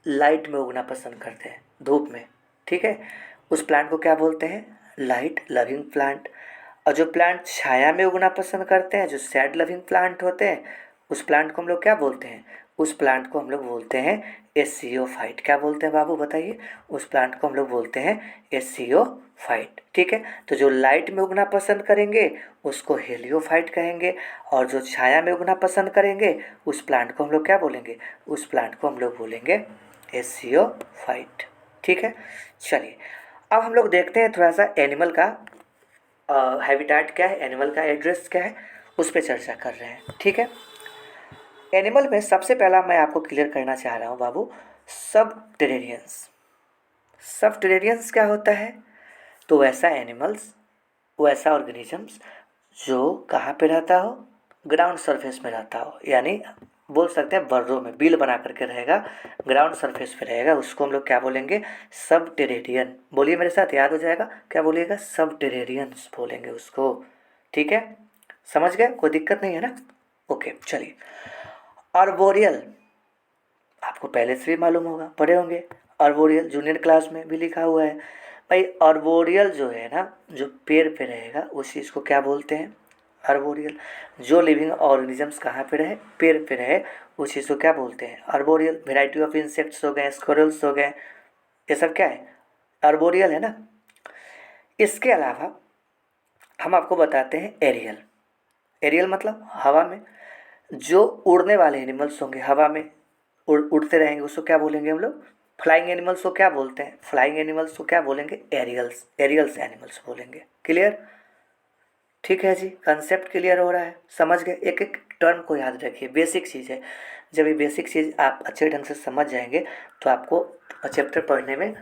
लाइट में उगना पसंद करते हैं, धूप में, ठीक है, उस प्लांट को क्या बोलते हैं, लाइट लविंग प्लांट। और जो प्लांट छाया में उगना पसंद करते हैं, जो सैड लविंग प्लांट होते हैं, उस प्लांट को हम लोग क्या बोलते हैं, उस प्लांट को हम लोग बोलते हैं एसियोफाइट। क्या बोलते हैं बाबू बताइए, उस प्लांट को हम लोग बोलते हैं एसियोफाइट। ठीक है, तो जो लाइट में उगना पसंद करेंगे उसको हेलियोफाइट कहेंगे, और जो छाया में उगना पसंद करेंगे उस प्लांट को हम लोग क्या बोलेंगे, उस प्लांट को हम लोग बोलेंगे एसियोफाइट। ठीक है, चलिए अब हम लोग देखते हैं थोड़ा सा एनिमल का हैबिटेट क्या है, एनिमल का एड्रेस क्या है, उस पर चर्चा कर रहे हैं। ठीक है, एनिमल में सबसे पहला मैं आपको क्लियर करना चाह रहा हूँ बाबू, सबटेरेनियंस। सबटेरेनियंस क्या होता है, तो वैसा एनिमल्स, वैसा ऑर्गेनिजम्स जो कहाँ पे रहता हो, ग्राउंड सरफेस में रहता हो, यानी बोल सकते हैं बर्रों में बिल बना करके रहेगा, ग्राउंड सरफेस पे रहेगा, उसको हम लोग क्या बोलेंगे, सबटेरेनियन। बोलिए मेरे साथ, याद हो जाएगा, क्या बोलिएगा, सबटेरेनियंस बोलेंगे उसको। ठीक है, समझ गए, कोई दिक्कत नहीं है ना। ओके, चलिए आर्बोरियल, आपको पहले से भी मालूम होगा, पढ़े होंगे, आर्बोरियल जूनियर क्लास में भी लिखा हुआ है भाई। आर्बोरियल जो है ना, जो पेड़ पे रहेगा उस चीज़ को क्या बोलते हैं, आर्बोरियल। जो लिविंग ऑर्गेनिजम्स कहाँ पे रहे, पेड़ पे रहे, उस चीज़ को क्या बोलते हैं, आर्बोरियल। वेराइटी ऑफ इंसेक्ट्स हो गए, स्क्विरल्स हो गए, ये सब क्या है, आर्बोरियल है ना। इसके अलावा हम आपको बताते हैं एरियल। एरियल मतलब हवा में जो उड़ने वाले एनिमल्स होंगे, हवा में उड़ते रहेंगे, उसको क्या बोलेंगे हम लोग, फ्लाइंग एनिमल्स को क्या बोलते हैं, फ्लाइंग एनिमल्स को क्या बोलेंगे, एरियल्स, एरियल्स एनिमल्स बोलेंगे। क्लियर, ठीक है जी, कंसेप्ट क्लियर हो रहा है, समझ गए। एक एक टर्म को याद रखिए, बेसिक चीज़ है। जब ये बेसिक चीज़ आप अच्छे ढंग से समझ जाएंगे तो आपको चैप्टर पढ़ने में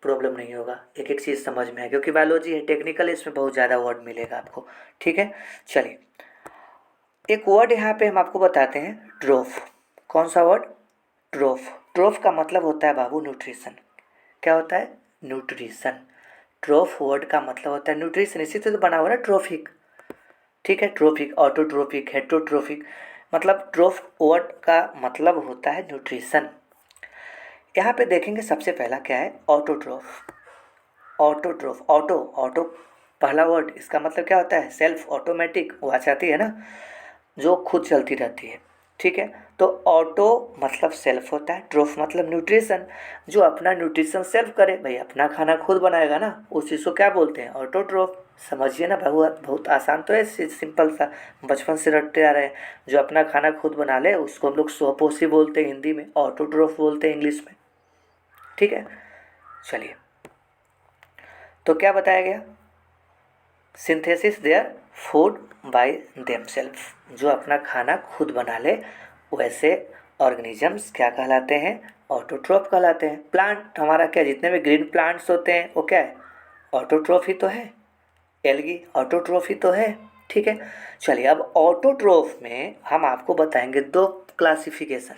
प्रॉब्लम नहीं होगा, एक एक चीज़ समझ में है, क्योंकि बायोलॉजी है, टेक्निकल, इसमें बहुत ज़्यादा वर्ड मिलेगा आपको। ठीक है, चलिए एक वर्ड यहाँ पे हम आपको बताते हैं, ट्रोफ। कौन सा वर्ड, ट्रोफ। ट्रोफ का मतलब होता है बाबू न्यूट्रिशन। क्या होता है, न्यूट्रिशन। ट्रोफ वर्ड का मतलब होता है न्यूट्रिशन, इसी से तो बना हुआ है ट्रोफिक। ठीक है, ट्रोफिक, ऑटोट्रोफिक, हेट्रोट्रोफिक, मतलब ट्रोफ वर्ड का मतलब होता है न्यूट्रिशन। यहाँ पे देखेंगे सबसे पहला क्या है, ऑटोट्रोफ। ऑटोट्रोफ, ऑटो, ऑटो पहला वर्ड, इसका मतलब क्या होता है, सेल्फ, ऑटोमेटिक, वो आ जाती है ना, जो खुद चलती रहती है। ठीक है, तो ऑटो मतलब सेल्फ होता है, ट्रोफ मतलब न्यूट्रिशन, जो अपना न्यूट्रिशन सेल्फ करे, भाई अपना खाना खुद बनाएगा ना, उस चीज़ को क्या बोलते हैं, ऑटोट्रोफ। समझिए ना, बहुत बहुत आसान तो है, सिंपल सा, बचपन से रटते आ रहे हैं। जो अपना खाना खुद बना ले उसको हम लोग स्वपोषी बोलते हैं हिंदी में, ऑटोट्रोफ बोलते हैं इंग्लिश में। ठीक है, चलिए तो क्या बताया गया, synthesis their food by themselves, जो अपना खाना खुद बना ले वैसे ऑर्गेनिजम्स क्या कहलाते हैं, ऑटोट्रोफ कहलाते हैं। प्लांट हमारा क्या, जितने भी ग्रीन प्लांट्स होते हैं वो क्या है, ऑटोट्रोफ ही तो है। एल्गी ऑटोट्रोफ ही तो है। ठीक है, चलिए अब ऑटोट्रोफ में हम आपको बताएंगे दो क्लासिफिकेशन,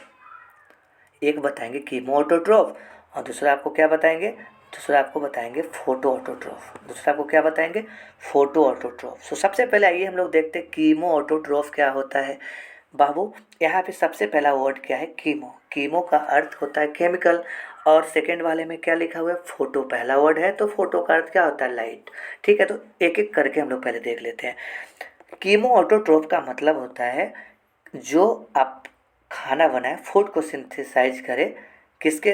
एक बताएंगे कीमो ऑटोट्रोफ, और दूसरा आपको क्या बताएंगे, दूसरा आपको बताएंगे फोटो ऑटोट्रोफ। दूसरा आपको क्या बताएंगे, फोटो ऑटोट्रोफ। सो सबसे पहले आइए हम लोग देखते हैं कीमो ऑटोट्रोफ क्या होता है। बाबू यहाँ पे सबसे पहला वर्ड क्या है, कीमो। कीमो का अर्थ होता है केमिकल, और सेकेंड वाले में क्या लिखा हुआ है, फोटो। पहला वर्ड है तो फोटो का अर्थ क्या होता है, लाइट। ठीक है, तो एक एक करके हम लोग पहले देख लेते हैं। कीमो ऑटोट्रोफ का मतलब होता है जो आप खाना बनाए, फूड को सिंथेसाइज करे, किसके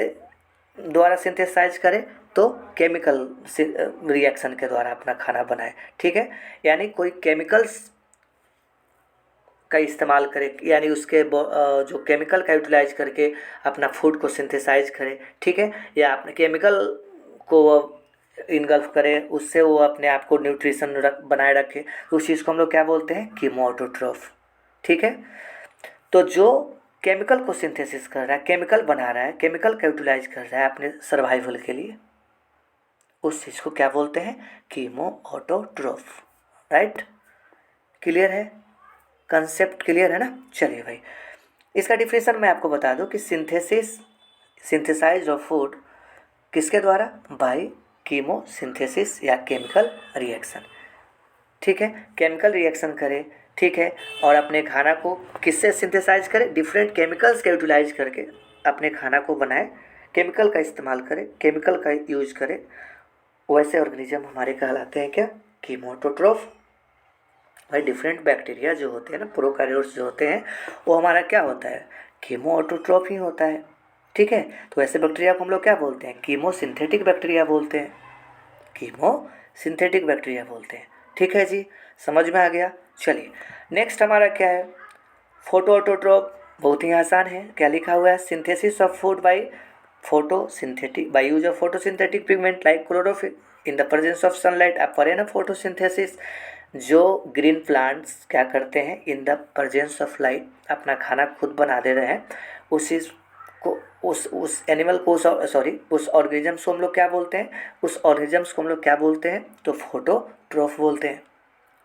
द्वारा सिंथेसाइज करे, तो केमिकल रिएक्शन के द्वारा अपना खाना बनाए। ठीक है, यानी कोई केमिकल्स का इस्तेमाल करे, यानी उसके जो केमिकल का यूटिलाइज करके अपना फूड को सिंथेसाइज करे। ठीक है, या अपने केमिकल को इनगल्फ करे, उससे वो अपने आप को न्यूट्रिशन बनाए रखे, तो उस चीज़ को हम लोग क्या बोलते हैं, कीमो ऑटोट्रोफ। ठीक है, तो जो केमिकल को सिंथेसिस कर रहा है, केमिकल बना रहा है, केमिकल का यूटिलाइज कर रहा है अपने सर्वाइवल के लिए, उस चीज़ को क्या बोलते हैं, कीमो ऑटोट्रोफ। राइट, क्लियर है, कंसेप्ट क्लियर है ना। चलिए भाई, इसका डिफिनेशन मैं आपको बता दूं कि सिंथेसाइज ऑफ फूड किसके द्वारा, बाय कीमो सिंथेसिस या केमिकल रिएक्शन। ठीक है, केमिकल रिएक्शन करे, ठीक है, और अपने खाना को किससे सिंथेसाइज करे, डिफरेंट केमिकल्स का यूटिलाइज करके अपने खाना को बनाए, केमिकल का इस्तेमाल करे, केमिकल का यूज करे, वैसे ऑर्गेनिज्म हमारे कहलाते हैं क्या, कीमोटोट्रोफ। भाई डिफरेंट बैक्टीरिया जो होते हैं ना, प्रोकैरियोट्स जो होते हैं, वो हमारा क्या होता है, कीमोटोट्रोफ ही होता है। ठीक है, तो ऐसे बैक्टीरिया को हम लोग क्या बोलते हैं, कीमोसिंथेटिक बैक्टीरिया बोलते हैं, कीमोसिंथेटिक बैक्टीरिया बोलते हैं। ठीक है जी, समझ में आ गया। चलिए नेक्स्ट हमारा क्या है, फोटोऑटोट्रोफ। बहुत ही आसान है, क्या लिखा हुआ है, synthesis of food by photosynthetic by use of photosynthetic pigment like chlorophyll in the presence of sunlight. आप पढ़े ना फोटोसिंथेसिस, जो ग्रीन प्लांट्स क्या करते हैं, in the presence of light अपना खाना खुद बना दे रहे हैं, उस चीज़ को उस एनिमल को उस ऑर्गेनिजम्स को हम लोग क्या बोलते हैं, उस ऑर्गेनिजम्स को हम लोग क्या बोलते हैं, तो फोटोट्रोफ बोलते हैं।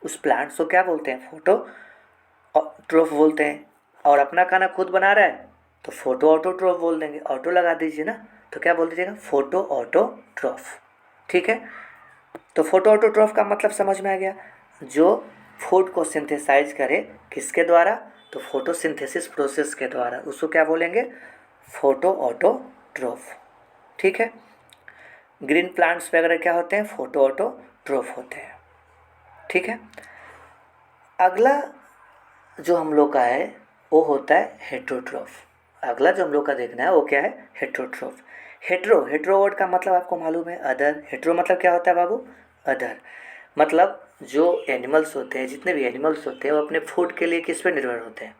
उस प्लांट्स को क्या बोलते हैं, फोटोट्रोफ बोलते हैं। और अपना खाना खुद बना रहा है तो फोटो ऑटोट्रोफ बोल देंगे, ऑटो लगा दीजिए ना, तो क्या बोल दीजिएगा, फोटो ऑटोट्रोफ। ठीक है, तो फोटो ऑटोट्रोफ का मतलब समझ में आ गया, जो फूड को सिंथेसाइज करे, किसके द्वारा, तो फोटोसिंथेसिस प्रोसेस के द्वारा, उसको क्या बोलेंगे, फोटो ऑटोट्रोफ। ठीक है, ग्रीन प्लांट्स वगैरह क्या होते हैं, फोटो ऑटोट्रोफ होते हैं। ठीक है, अगला जो हम लोग का है वो होता है हेट्रोट्रोफ। अगला जो हम लोग का देखना है वो क्या है, हेट्रोट्रोफ। हेट्रो वर्ड का मतलब आपको मालूम है, अदर। हेट्रो मतलब क्या होता है बाबू, अदर। मतलब जो एनिमल्स होते हैं, जितने भी एनिमल्स होते हैं, वो अपने फूड के लिए किस पे निर्भर होते हैं,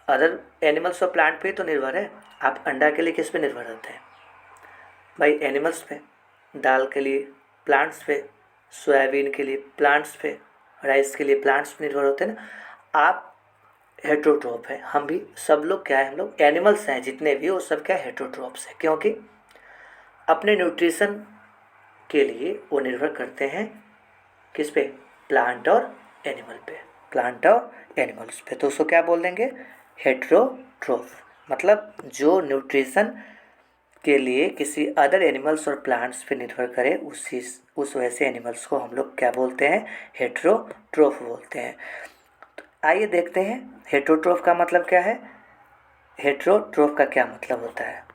अदर एनिमल्स और प्लांट पे तो निर्भर है। आप अंडा के लिए किस पे निर्भर होते हैं, भाई एनिमल्स पे, दाल के लिए प्लांट्स पे, सोयाबीन के लिए प्लांट्स पे, राइस के लिए प्लांट्स पे निर्भर होते हैं ना। आप हेट्रोट्रोफ है, हम भी सब लोग क्या है, हम लोग एनिमल्स हैं जितने भी, वो सब क्या हेट्रोट्रोफ्स हैं, क्योंकि अपने न्यूट्रिशन के लिए वो निर्भर करते हैं किस पे, प्लांट और एनिमल पे, प्लांट और एनिमल्स पे। तो उसको क्या बोल देंगे, हेट्रोट्रोफ। मतलब जो न्यूट्रिशन के लिए किसी अदर एनिमल्स और प्लांट्स पे निर्भर करे, उस वैसे एनिमल्स को हम लोग क्या बोलते हैं, हेट्रोट्रोफ बोलते हैं। तो आइए देखते हैं हेट्रोट्रोफ का मतलब क्या है, हेट्रोट्रोफ का क्या मतलब होता है।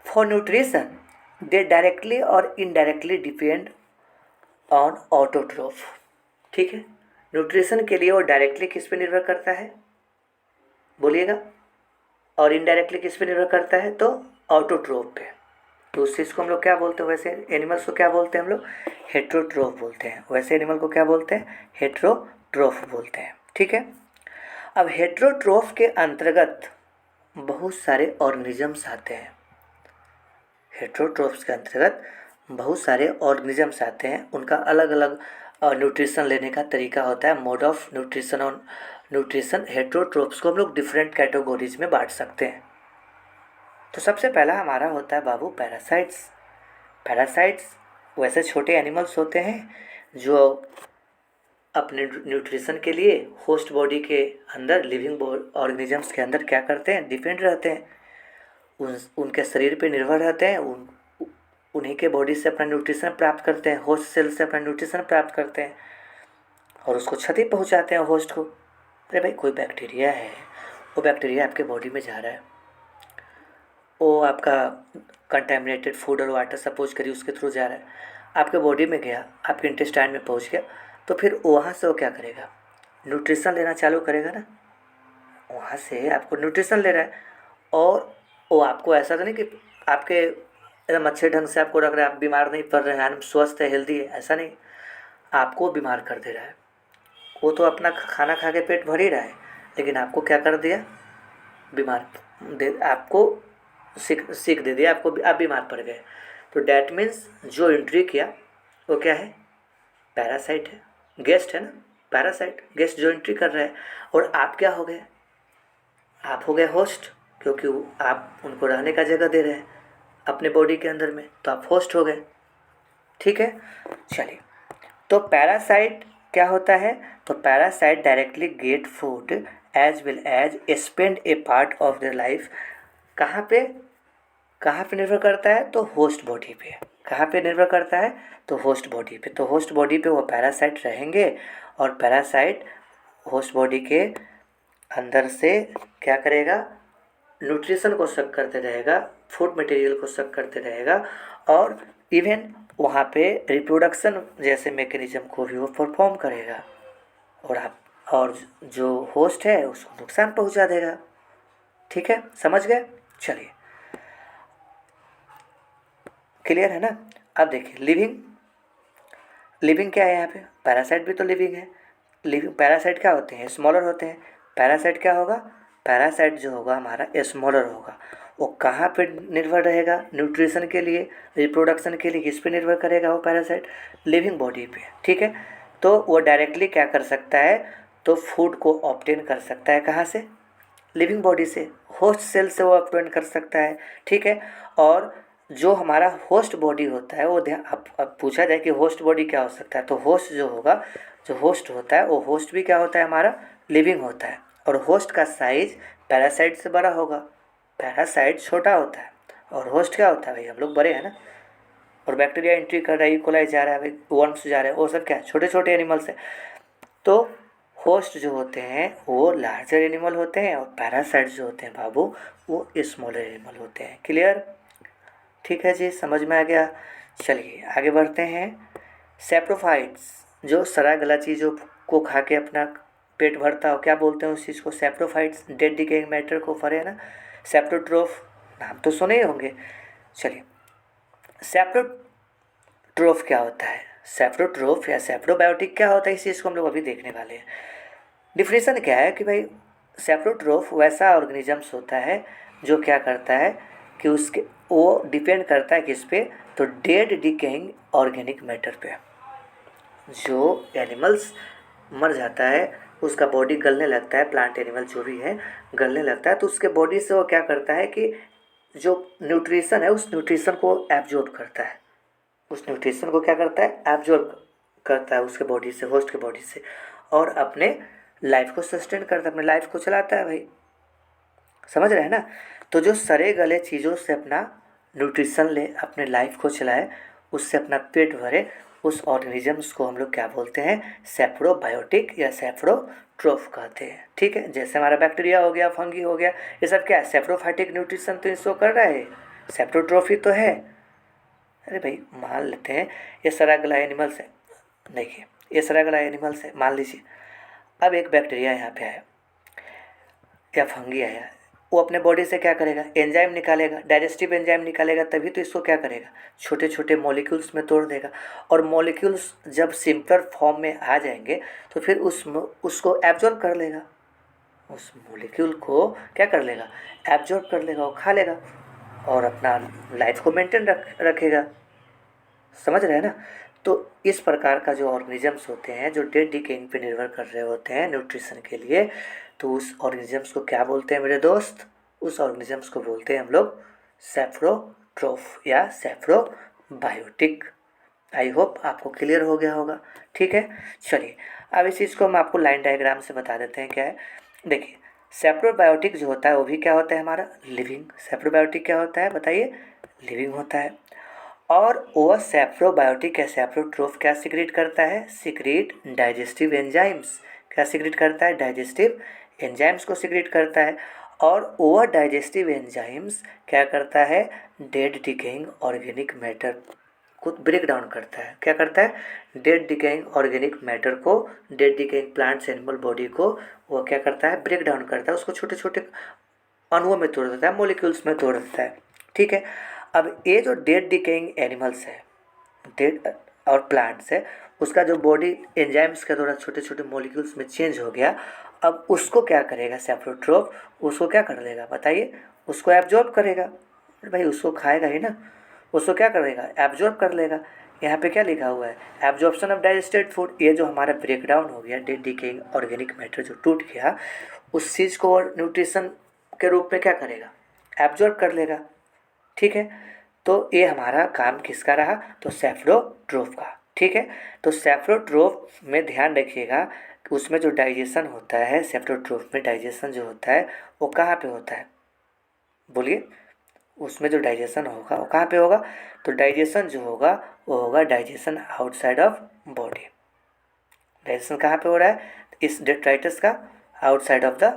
फॉर न्यूट्रिशन दे डायरेक्टली और इनडायरेक्टली डिपेंड ऑन ऑटोट्रोफ। ठीक है, न्यूट्रिशन के लिए वो डायरेक्टली किस पे निर्भर करता है, बोलिएगा, और इनडायरेक्टली किस पे निर्भर करता है, तो ऑटोट्रोफ पे। तो उस चीज़ को हम लोग क्या बोलते हैं, वैसे एनिमल्स को क्या बोलते हैं हम लोग, हेट्रोट्रोफ बोलते हैं। वैसे एनिमल को क्या बोलते हैं, हेट्रोट्रोफ बोलते हैं। ठीक है, अब हेट्रोट्रोफ के अंतर्गत बहुत सारे ऑर्गेनिजम्स आते हैं। हेट्रोट्रोफ्स के अंतर्गत बहुत सारे ऑर्गेनिजम्स आते हैं, उनका अलग अलग न्यूट्रिशन लेने का तरीका होता है, मोड ऑफ न्यूट्रिशन और न्यूट्रिशन। हेट्रोट्रोफ्स को हम लोग डिफरेंट कैटेगरीज में बांट सकते हैं। तो सबसे पहला हमारा होता है बाबू पैरासाइट्स। पैरासाइट्स वैसे छोटे एनिमल्स होते हैं जो अपने न्यूट्रिशन के लिए होस्ट बॉडी के अंदर, लिविंग ऑर्गेनिजम्स के अंदर क्या करते हैं, डिपेंड रहते हैं, उनके शरीर पे निर्भर रहते हैं, उन्हीं के बॉडी से अपना न्यूट्रिशन प्राप्त करते हैं, होस्ट सेल से अपना न्यूट्रिशन प्राप्त करते हैं और उसको क्षति पहुंचाते हैं होस्ट को। अरे भाई कोई बैक्टीरिया है, वो बैक्टीरिया आपके बॉडी में जा रहा है, वो आपका कंटेमिनेटेड फूड और वाटर सपोज करिए उसके थ्रू जा रहा है, आपके बॉडी में गया, आपके इंटेस्टाइन में पहुंच गया, तो फिर वहाँ से वो क्या करेगा, न्यूट्रिशन लेना चालू करेगा ना। वहाँ से आपको न्यूट्रिशन ले रहा है और वो आपको ऐसा तो नहीं कि आपके एकदम अच्छे ढंग से आपको रख रहा है, आप बीमार नहीं पड़ रहे हैं, स्वस्थ है, हेल्दी है, ऐसा नहीं, आपको बीमार कर दे रहा है। वो तो अपना खाना खा के पेट भर ही रहा है, लेकिन आपको क्या कर दिया, बीमार दे, आपको सीख दे दिया, आपको आप बीमार पड़ गए। तो डैट मीन्स जो एंट्री किया वो क्या है, पैरासाइट है, गेस्ट है ना, पैरासाइट गेस्ट जो एंट्री कर रहा है। और आप क्या हो गए, आप हो गए होस्ट, क्योंकि आप उनको रहने का जगह दे रहे हैं अपने बॉडी के अंदर में, तो आप होस्ट हो गए। ठीक है, चलिए, तो पैरासाइट क्या होता है, तो parasite directly get food as well as spend a part of their life. कहाँ पे निर्भर करता है, तो होस्ट बॉडी पे। कहाँ पे निर्भर करता है? तो होस्ट बॉडी पे। तो होस्ट बॉडी पे वो पैरासाइट रहेंगे और पैरासाइट होस्ट बॉडी के अंदर से क्या करेगा? न्यूट्रिशन को सक करते रहेगा, फूड मटेरियल को सक करते रहेगा और इवन वहाँ पे रिप्रोडक्शन जैसे मैकेनिज्म को भी वो परफॉर्म करेगा और जो होस्ट है उसको नुकसान पहुँचा देगा। ठीक है, समझ गए? चलिए, क्लियर है ना? अब देखिए लिविंग क्या है यहाँ पे? पैरासाइट भी तो लिविंग है। लिविंग पैरासाइट क्या होते हैं? स्मॉलर होते हैं। पैरासाइट क्या होगा? पैरासाइट जो होगा हमारा स्मॉलर होगा। वो कहाँ पे निर्भर रहेगा? न्यूट्रिशन के लिए, रिप्रोडक्शन के लिए। किस पे निर्भर करेगा वो पैरासाइट? लिविंग बॉडी पे। ठीक है, तो वो डायरेक्टली क्या कर सकता है? तो फूड को ऑब्टेन कर सकता है। कहाँ से? लिविंग बॉडी से, होस्ट सेल से वो ऑब्टेन कर सकता है। ठीक है, और जो हमारा होस्ट बॉडी होता है वो ध्यान, अब पूछा जाए कि होस्ट बॉडी क्या हो सकता है, तो होस्ट जो होगा, जो होस्ट होता है वो होस्ट भी क्या होता है? हमारा लिविंग होता है। और होस्ट का साइज पैरासाइट से बड़ा होगा। पैरासाइट छोटा होता है और होस्ट क्या होता है भाई? हम लोग बड़े हैं ना। और बैक्टीरिया एंट्री कर रहा है, इकोलाई जा रहा है भाई, वर्म्स जा रहे हैं, वो सब क्या है? छोटे छोटे एनिमल्स हैं। तो होस्ट जो होते हैं वो लार्जर एनिमल होते हैं और पैरासाइट जो होते हैं बाबू वो स्मॉलर एनिमल होते हैं। क्लियर? ठीक है जी, समझ में आ गया। चलिए आगे बढ़ते हैं। सेप्रोफाइट्स, जो सड़ा गला चीज़ों को खा के अपना पेट भरता हो, क्या बोलते हैं उस चीज़ को? सेप्रोफाइट्स। डेड डिकेइंग मैटर को फरे ना। सेप्रोट्रोफ, नाम तो सुने ही होंगे। चलिए, सेप्रोट्रोफ क्या होता है? सेप्रोट्रोफ या सेप्रोबायोटिक क्या होता है? इस चीज़ को हम लोग अभी देखने वाले हैं। डिफिनेशन क्या है कि भाई सेप्रोट्रोफ वैसा ऑर्गेनिजम्स होता है जो क्या करता है कि उसके वो डिपेंड करता है किस पे? तो डेड डिकेइंग ऑर्गेनिक मैटर पे। जो एनिमल्स मर जाता है उसका बॉडी गलने लगता है, प्लांट एनिमल जो भी है गलने लगता है, तो उसके बॉडी से वो क्या करता है कि जो न्यूट्रिशन है उस न्यूट्रिशन को एब्जॉर्ब करता है। उस न्यूट्रिशन को क्या करता है? एब्जॉर्ब करता है उसके बॉडी से, होस्ट के बॉडी से, और अपने लाइफ को सस्टेन करता है, अपने लाइफ को चलाता है भाई। समझ रहे हैं ना? तो जो सड़े गले चीज़ों से अपना न्यूट्रिशन ले, अपने लाइफ को चलाए, उससे अपना पेट भरे, उस ऑर्गेनिजम्स को हम लोग क्या बोलते हैं? सेप्रोबायोटिक या सेप्रोट्रोफ कहते हैं। ठीक है, जैसे हमारा बैक्टीरिया हो गया, फंगी हो गया, ये सब क्या है? सेप्रोफाइटिक न्यूट्रिशन तो इंस्टॉल कर रहा है, सेप्रोट्रोफी तो है। अरे भाई मान लेते हैं ये सड़ा गला एनिमल्स है, देखिए ये सड़ा गला एनिमल्स है, मान लीजिए। अब एक बैक्टीरिया यहाँ पे आया या फंगी आया, वो अपने बॉडी से क्या करेगा? एंजाइम निकालेगा, डाइजेस्टिव एंजाइम निकालेगा, तभी तो इसको क्या करेगा? छोटे छोटे मॉलिक्यूल्स में तोड़ देगा। और मॉलिक्यूल्स जब सिंपलर फॉर्म में आ जाएंगे तो फिर उसको एब्जॉर्ब कर लेगा, उस मॉलिक्यूल को क्या कर लेगा? एब्जॉर्ब कर लेगा और खा लेगा और अपना लाइफ को मेंटेन रखेगा। समझ रहे हैं ना? तो इस प्रकार का जो ऑर्गेनिजम्स होते हैं जो डेड डिकेइंग पे निर्भर कर रहे होते हैं न्यूट्रिशन के लिए, तो उस ऑर्गेनिजम्स को क्या बोलते हैं मेरे दोस्त? उस ऑर्गेनिजम्स को बोलते हैं हम लोग सेप्रोट्रोफ या सेप्रोबायोटिक। आई होप आपको क्लियर हो गया होगा। ठीक है, चलिए अब इस चीज़ को हम आपको लाइन डायग्राम से बता देते हैं क्या है। देखिए, सेप्रोबायोटिक जो होता है वो भी क्या होता है? हमारा लिविंग। सेप्रोबायोटिक क्या होता है बताइए? लिविंग होता है। और वह सेप्रोबायोटिक या सेप्रोट्रोफ क्या सिक्रीट करता है? Secrete digestive enzymes. क्या सिक्रीट करता है? डाइजेस्टिव एंजाइम्स को सिक्रीट करता है। और वह डाइजेस्टिव एंजाइम्स क्या करता है? डेड डिकेइंग ऑर्गेनिक मैटर को ब्रेक डाउन करता है। क्या करता है? डेड डिकेइंग ऑर्गेनिक मैटर को, dead decaying plants animal body को वो क्या करता है? ब्रेक डाउन करता है, उसको छोटे छोटे अणुओं में तोड़ देता है, मॉलिक्यूल्स में तोड़ देता है। ठीक है, अब ये जो डेड डिकेइंग एनिमल्स है, डेड और प्लांट्स है, उसका जो बॉडी एंजाइम्स के द्वारा छोटे छोटे मॉलिक्यूल्स में चेंज हो गया, अब उसको क्या करेगा सेप्रोट्रोफ? उसको क्या कर लेगा बताइए? उसको एब्जॉर्ब करेगा। भाई उसको खाएगा ही ना, उसको क्या करेगा? एब्जॉर्ब कर लेगा। यहाँ पे क्या लिखा हुआ है? Absorption of digested food. ये जो हमारा ब्रेक डाउन हो गया, डेड डिकेइंग ऑर्गेनिक मैटर जो टूट गया, उस चीज़ को न्यूट्रिशन के रूप में क्या करेगा? एब्जॉर्ब कर लेगा। ठीक है, तो ये हमारा काम किसका रहा? तो सेप्रोट्रोफ का। ठीक है, तो सेप्रोट्रोफ में ध्यान रखिएगा कि उसमें जो डाइजेशन होता है, सेप्रोट्रोफ में डाइजेशन जो होता है वो कहाँ पे होता है? बोलिए। उसमें जो डाइजेशन होगा वो कहाँ पे होगा, तो डाइजेशन जो होगा वो होगा digestion outside of body. Digestion कहाँ पे हो रहा है, इस डेट्राइटस का आउटसाइड ऑफ द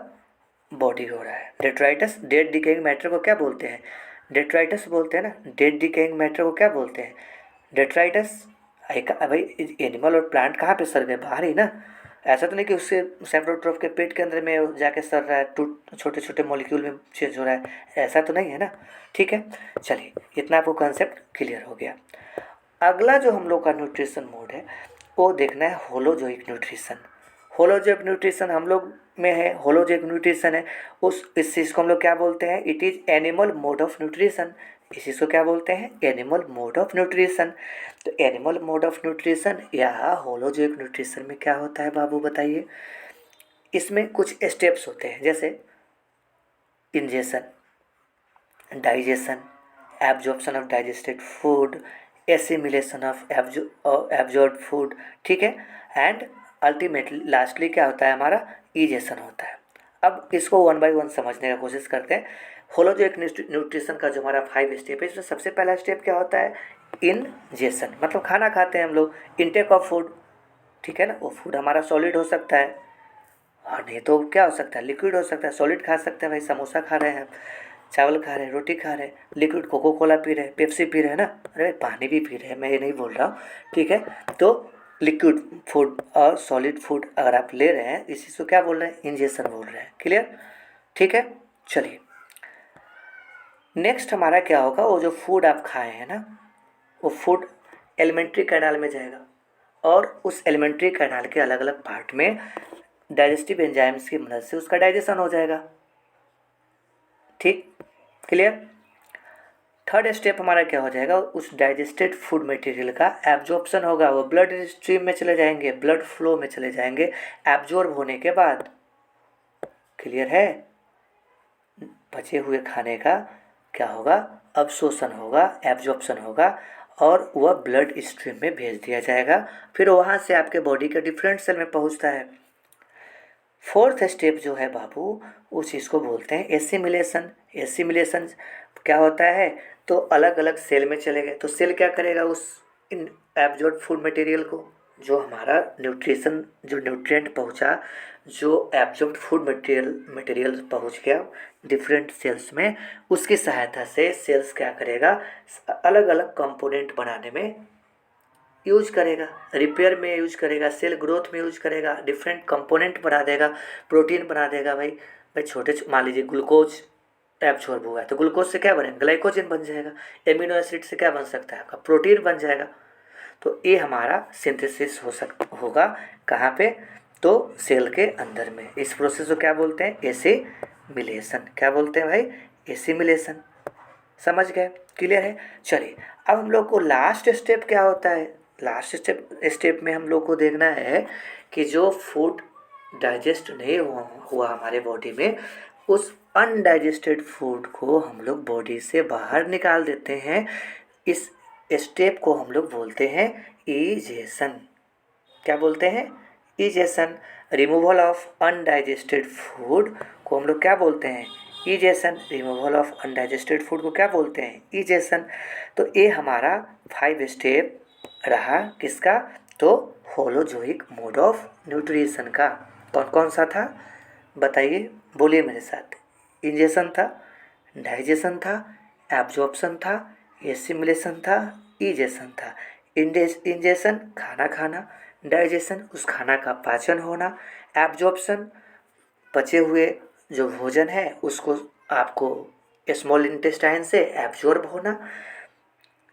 बॉडी हो रहा है। डेट्राइटस, डेड डिकेइंग मैटर को क्या बोलते हैं, डेट्राइटस बोलते हैं ना। डेड डिकेइंग मैटर को क्या बोलते हैं, डेट्राइटस। भाई एनिमल और प्लांट कहाँ पे सर गए, बाहर ही ना। ऐसा तो नहीं कि उससे सेप्रोट्रोफ के पेट के अंदर में जाके सर रहा है, टूट छोटे छोटे मॉलिक्यूल में चेंज हो रहा है, ऐसा तो नहीं है ना। ठीक है, चलिए इतना आपको कॉन्सेप्ट क्लियर हो गया। अगला जो हम लोग का न्यूट्रिशन मोड है वो देखना है होलोजोइक न्यूट्रिशन। होलोजोइक न्यूट्रिशन हम लोग में है, होलोजोइक न्यूट्रिशन है। इस चीज़ को हम लोग क्या बोलते हैं, it is animal mode of nutrition. इसी को क्या बोलते हैं, एनिमल मोड ऑफ न्यूट्रिशन। तो एनिमल मोड ऑफ न्यूट्रिशन या होलोजोइक न्यूट्रिशन में क्या होता है बाबू बताइए। इसमें कुछ स्टेप्स होते हैं, जैसे ingestion, digestion, absorption of digested food, assimilation of absorb food, ठीक है, एंड अल्टीमेटली लास्टली क्या होता है हमारा, इजेशन होता है। अब इसको वन बाय वन समझने का कोशिश करते हैं। होलोजोइक न्यूट्रिशन का जो हमारा 5 स्टेप है, इसमें सबसे पहला स्टेप क्या होता है, इनजेशन, मतलब खाना खाते हैं हम लोग, इनटेक ऑफ फूड, ठीक है ना। वो फूड हमारा सॉलिड हो सकता है और नहीं तो क्या हो सकता है, लिक्विड हो सकता है। सॉलिड खा सकते हैं, भाई समोसा खा रहे हैं, चावल खा रहे हैं, रोटी खा रहे हैं, लिक्विड कोको कोला पी रहे हैं, पेप्सी पी रहे हैं ना, अरे पानी भी पी रहे हैं, मैं ये नहीं बोल रहा हूँ, ठीक है। तो लिक्विड फूड और सॉलिड फूड अगर आप ले रहे हैं, इसी को क्या बोल रहे हैं, इंजेशन बोल रहे हैं। क्लियर, ठीक है। चलिए नेक्स्ट हमारा क्या होगा, वो जो फूड आप खाए हैं ना, वो फूड एलिमेंट्री कैनाल में जाएगा और उस एलिमेंट्री कैनाल के अलग अलग पार्ट में डाइजेस्टिव एंजाइम्स की मदद से उसका डाइजेशन हो जाएगा। ठीक, क्लियर। थर्ड स्टेप हमारा क्या हो जाएगा, उस डाइजेस्टेड फूड मटेरियल का एब्जॉर्प्शन होगा, वो ब्लड स्ट्रीम में चले जाएंगे, ब्लड फ्लो में चले जाएंगे एब्जॉर्ब होने के बाद। क्लियर है, बचे हुए खाने का क्या होगा, अवशोषण होगा, एब्जॉर्प्शन होगा और वह ब्लड स्ट्रीम में भेज दिया जाएगा, फिर वहाँ से आपके बॉडी के डिफरेंट सेल में पहुँचता है। फोर्थ स्टेप जो है बाबू, उस चीज़ को बोलते हैं एसिमिलेशन। एसिमिलेशन क्या होता है, तो अलग अलग सेल में चले गए, तो सेल क्या करेगा, उस इन एब्जॉर्ब फूड मटेरियल को, जो हमारा न्यूट्रिशन, जो न्यूट्रिएंट पहुंचा, जो एब्जॉर्ब फूड मटेरियल पहुंच गया डिफरेंट सेल्स में, उसकी सहायता से सेल्स क्या करेगा, अलग अलग कंपोनेंट बनाने में यूज करेगा, रिपेयर में यूज करेगा, सेल ग्रोथ में यूज करेगा, डिफरेंट कंपोनेंट बना देगा, प्रोटीन बना देगा। भाई छोटे मान लीजिए ग्लूकोज एब्जॉर्ब हुआ है तो ग्लूकोज से क्या बनेगा, ग्लाइकोजन बन जाएगा। एमिनो एसिड से क्या बन सकता है, आपका प्रोटीन बन जाएगा। तो ये हमारा सिंथेसिस होगा कहाँ पे, तो सेल के अंदर में। इस प्रोसेस को क्या बोलते हैं, एसिमिलेशन। क्या बोलते हैं भाई, एसिमिलेशन। समझ गए, क्लियर है। चलिए अब हम लोग को लास्ट स्टेप क्या होता है, लास्ट स्टेप में हम लोग को देखना है कि जो फूड डाइजेस्ट नहीं हुआ हमारे बॉडी में, उस अनडाइजेस्टेड फूड को हम लोग बॉडी से बाहर निकाल देते हैं। इस स्टेप को हम लोग बोलते हैं इजेशन। क्या बोलते हैं, egestion. Removal of undigested food को हम लोग क्या बोलते हैं, egestion. Removal of undigested food को क्या बोलते हैं, इजेशन। तो ये हमारा 5 स्टेप रहा किसका, तो होलोजोइक मोड ऑफ न्यूट्रिशन का। कौन कौन सा था बताइए, बोलिए मेरे साथ। इंजेशन था, डाइजेशन था, एब्जॉर्प्शन था, एसिमिलेशन था, इजेशन था। इंजेशन खाना खाना, डाइजेशन उस खाना का पाचन होना, एब्जॉर्प्शन बचे हुए जो भोजन है उसको आपको स्मॉल इंटेस्टाइन से एब्जॉर्ब होना,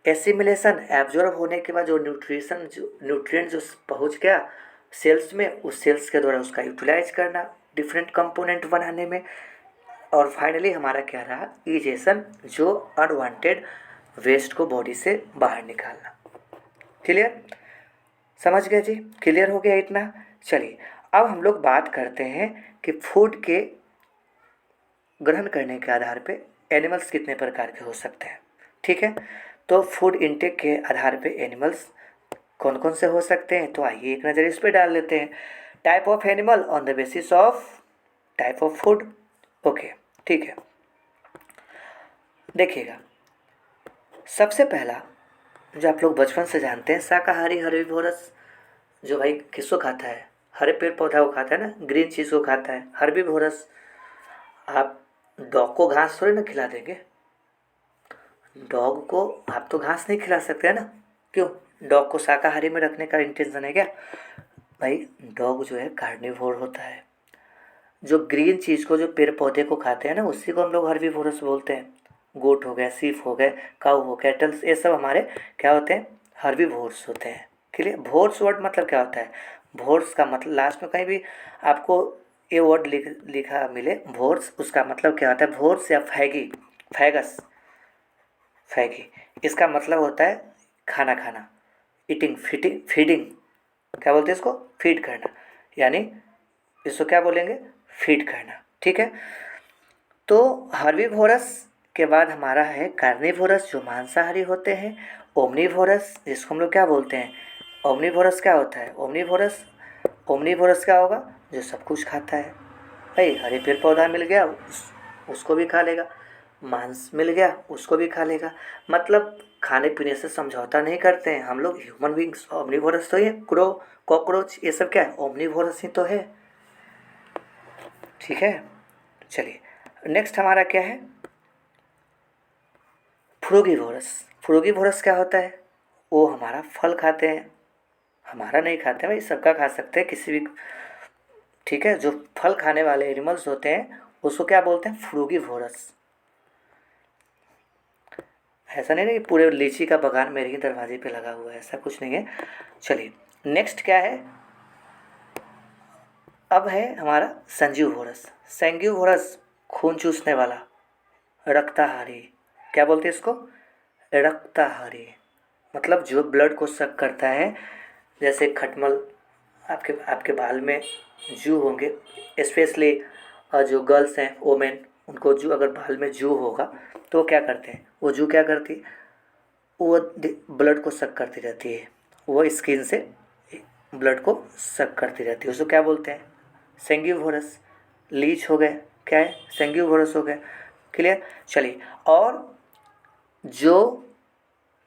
एसिमिलेशन एब्जॉर्ब होने के बाद जो न्यूट्रिएंट जो पहुंच गया सेल्स में, उस सेल्स के द्वारा उसका यूटिलाइज करना डिफरेंट कंपोनेंट बनाने में, और फाइनली हमारा क्या रहा, इजेशन, जो अनवांटेड वेस्ट को बॉडी से बाहर निकालना। क्लियर, समझ गए जी, क्लियर हो गया इतना। चलिए अब हम लोग बात करते हैं कि फूड के ग्रहण करने के आधार पे एनिमल्स कितने प्रकार के हो सकते हैं। ठीक है, तो फूड इनटेक के आधार पे एनिमल्स कौन कौन से हो सकते हैं, तो आइए एक नज़र इस पे डाल लेते हैं। Type of animal on the basis of type of food. Okay, ठीक है। देखिएगा, सबसे पहला जो आप लोग बचपन से जानते हैं, शाकाहारी हर्बीवोरस, जो भाई किसको खाता है, हरे पेड़ पौधा को खाता है ना, ग्रीन चीज़ को खाता है हर्बीवोरस। आप डॉग को घास थोड़ी ना खिला देंगे, डॉग को आप तो घास नहीं खिला सकते हैं ना, क्यों, डॉग को शाकाहारी में रखने का इंटेंशन है क्या? भाई डॉग जो है कार्निवोर होता है, जो ग्रीन चीज़ को, जो पेड़ पौधे को खाते हैं ना, उसी को हम लोग हर्बीवोरस बोलते हैं। गोट हो गया, सीप हो गए, काऊ हो, कैटल्स, ये सब हमारे क्या होते हैं, हर्बीवोर्स होते हैं। क्लियर? भोर्स वर्ड मतलब क्या होता है, भोर्स का मतलब लास्ट में कहीं भी आपको ये वर्ड लिखा मिले भोर्स, उसका मतलब क्या होता है, भोर्स या फैगी, फैगस, फैगी, इसका मतलब होता है खाना खाना, ईटिंग, फीटिंग, फीडिंग, क्या बोलते हैं इसको, फीड करना, यानी इसको क्या बोलेंगे, फीड करना। ठीक है, तो हर्बीवोरस के बाद हमारा है कार्निवोरस, जो मांसाहारी होते हैं। ओमनीवोरस, जिसको हम लोग क्या बोलते हैं, ओमनीवोरस क्या होता है, ओमनीवोरस, ओमनीवोरस क्या होगा, जो सब कुछ खाता है। भाई हरे पेड़ पौधा मिल गया उसको भी खा लेगा, मांस मिल गया उसको भी खा लेगा, मतलब खाने पीने से समझौता नहीं करते हैं हम लोग, ह्यूमन बींग्स ओमनीवोरस तो ये क्रो, कॉकरोच, ये सब क्या है, ओमनीवोरस ही तो है। ठीक है, चलिए नेक्स्ट हमारा क्या है, फ्रूगीवोरस। फ्रूगीवोरस क्या होता है, वो हमारा फल खाते हैं, हमारा नहीं खाते भाई, सबका खा सकते हैं किसी भी। ठीक है, जो फल खाने वाले एनिमल्स होते हैं उसको क्या बोलते हैं, फ्रूगीवोरस। ऐसा नहीं ना कि पूरे लीची का बागान मेरे ही दरवाजे पे लगा हुआ है, ऐसा कुछ नहीं है। चलिए नेक्स्ट क्या है, अब है हमारा संजीवोरस। संजीवोरस, खून चूसने वाला, रक्ताहारी, क्या बोलते हैं इसको, रक्ताहारी, मतलब जो ब्लड को सक करता है, जैसे खटमल, आपके आपके बाल में जू होंगे, स्पेशली जो गर्ल्स हैं, वोमेन, उनको जू, अगर बाल में जू होगा तो वो क्या करते हैं, वो जू क्या करती है, वो ब्लड को सक करती रहती है, वो स्किन से ब्लड को सक करती रहती है, उसको क्या बोलते हैं, सेंगिवोरस। लीच हो गए, क्या है, सेंगिवोरस हो गए। क्लियर? चलिए, और जो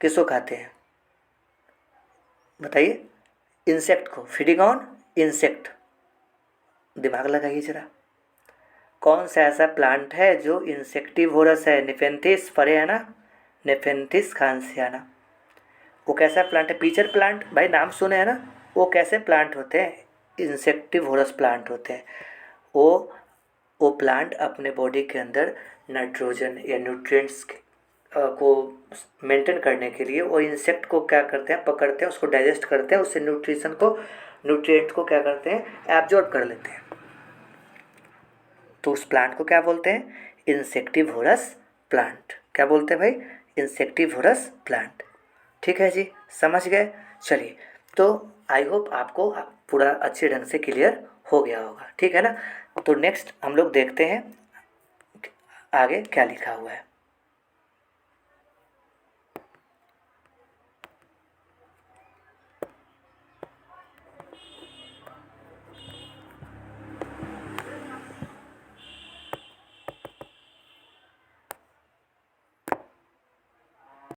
किसको खाते हैं बताइए, इंसेक्ट को, फीडिंग ऑन इंसेक्ट, दिमाग लगाइए जरा, कौन सा ऐसा प्लांट है जो इंसेक्टिवोरस है, निफेंथिस फरे है ना, निफेंथिस खांसियाना, वो कैसा प्लांट है, पीचर प्लांट, भाई नाम सुने हैं ना, वो कैसे प्लांट होते हैं, इंसेक्टिवोरस प्लांट होते हैं। वो वो प्लांट अपने बॉडी के अंदर नाइट्रोजन या न्यूट्रिएंट्स को मेंटेन करने के लिए वो इंसेक्ट को क्या करते हैं, पकड़ते हैं, उसको डाइजेस्ट करते हैं, उससे न्यूट्रिशन को, न्यूट्रिएंट को क्या करते हैं, एब्जॉर्ब कर लेते हैं। तो उस प्लांट को क्या बोलते हैं, इंसेक्टिवोरस प्लांट। क्या बोलते हैं भाई, इंसेक्टिवोरस प्लांट। ठीक है जी, समझ गए। चलिए, तो आई होप आपको पूरा अच्छे ढंग से क्लियर हो गया होगा, ठीक है ना। तो नेक्स्ट हम लोग देखते हैं आगे क्या लिखा हुआ है।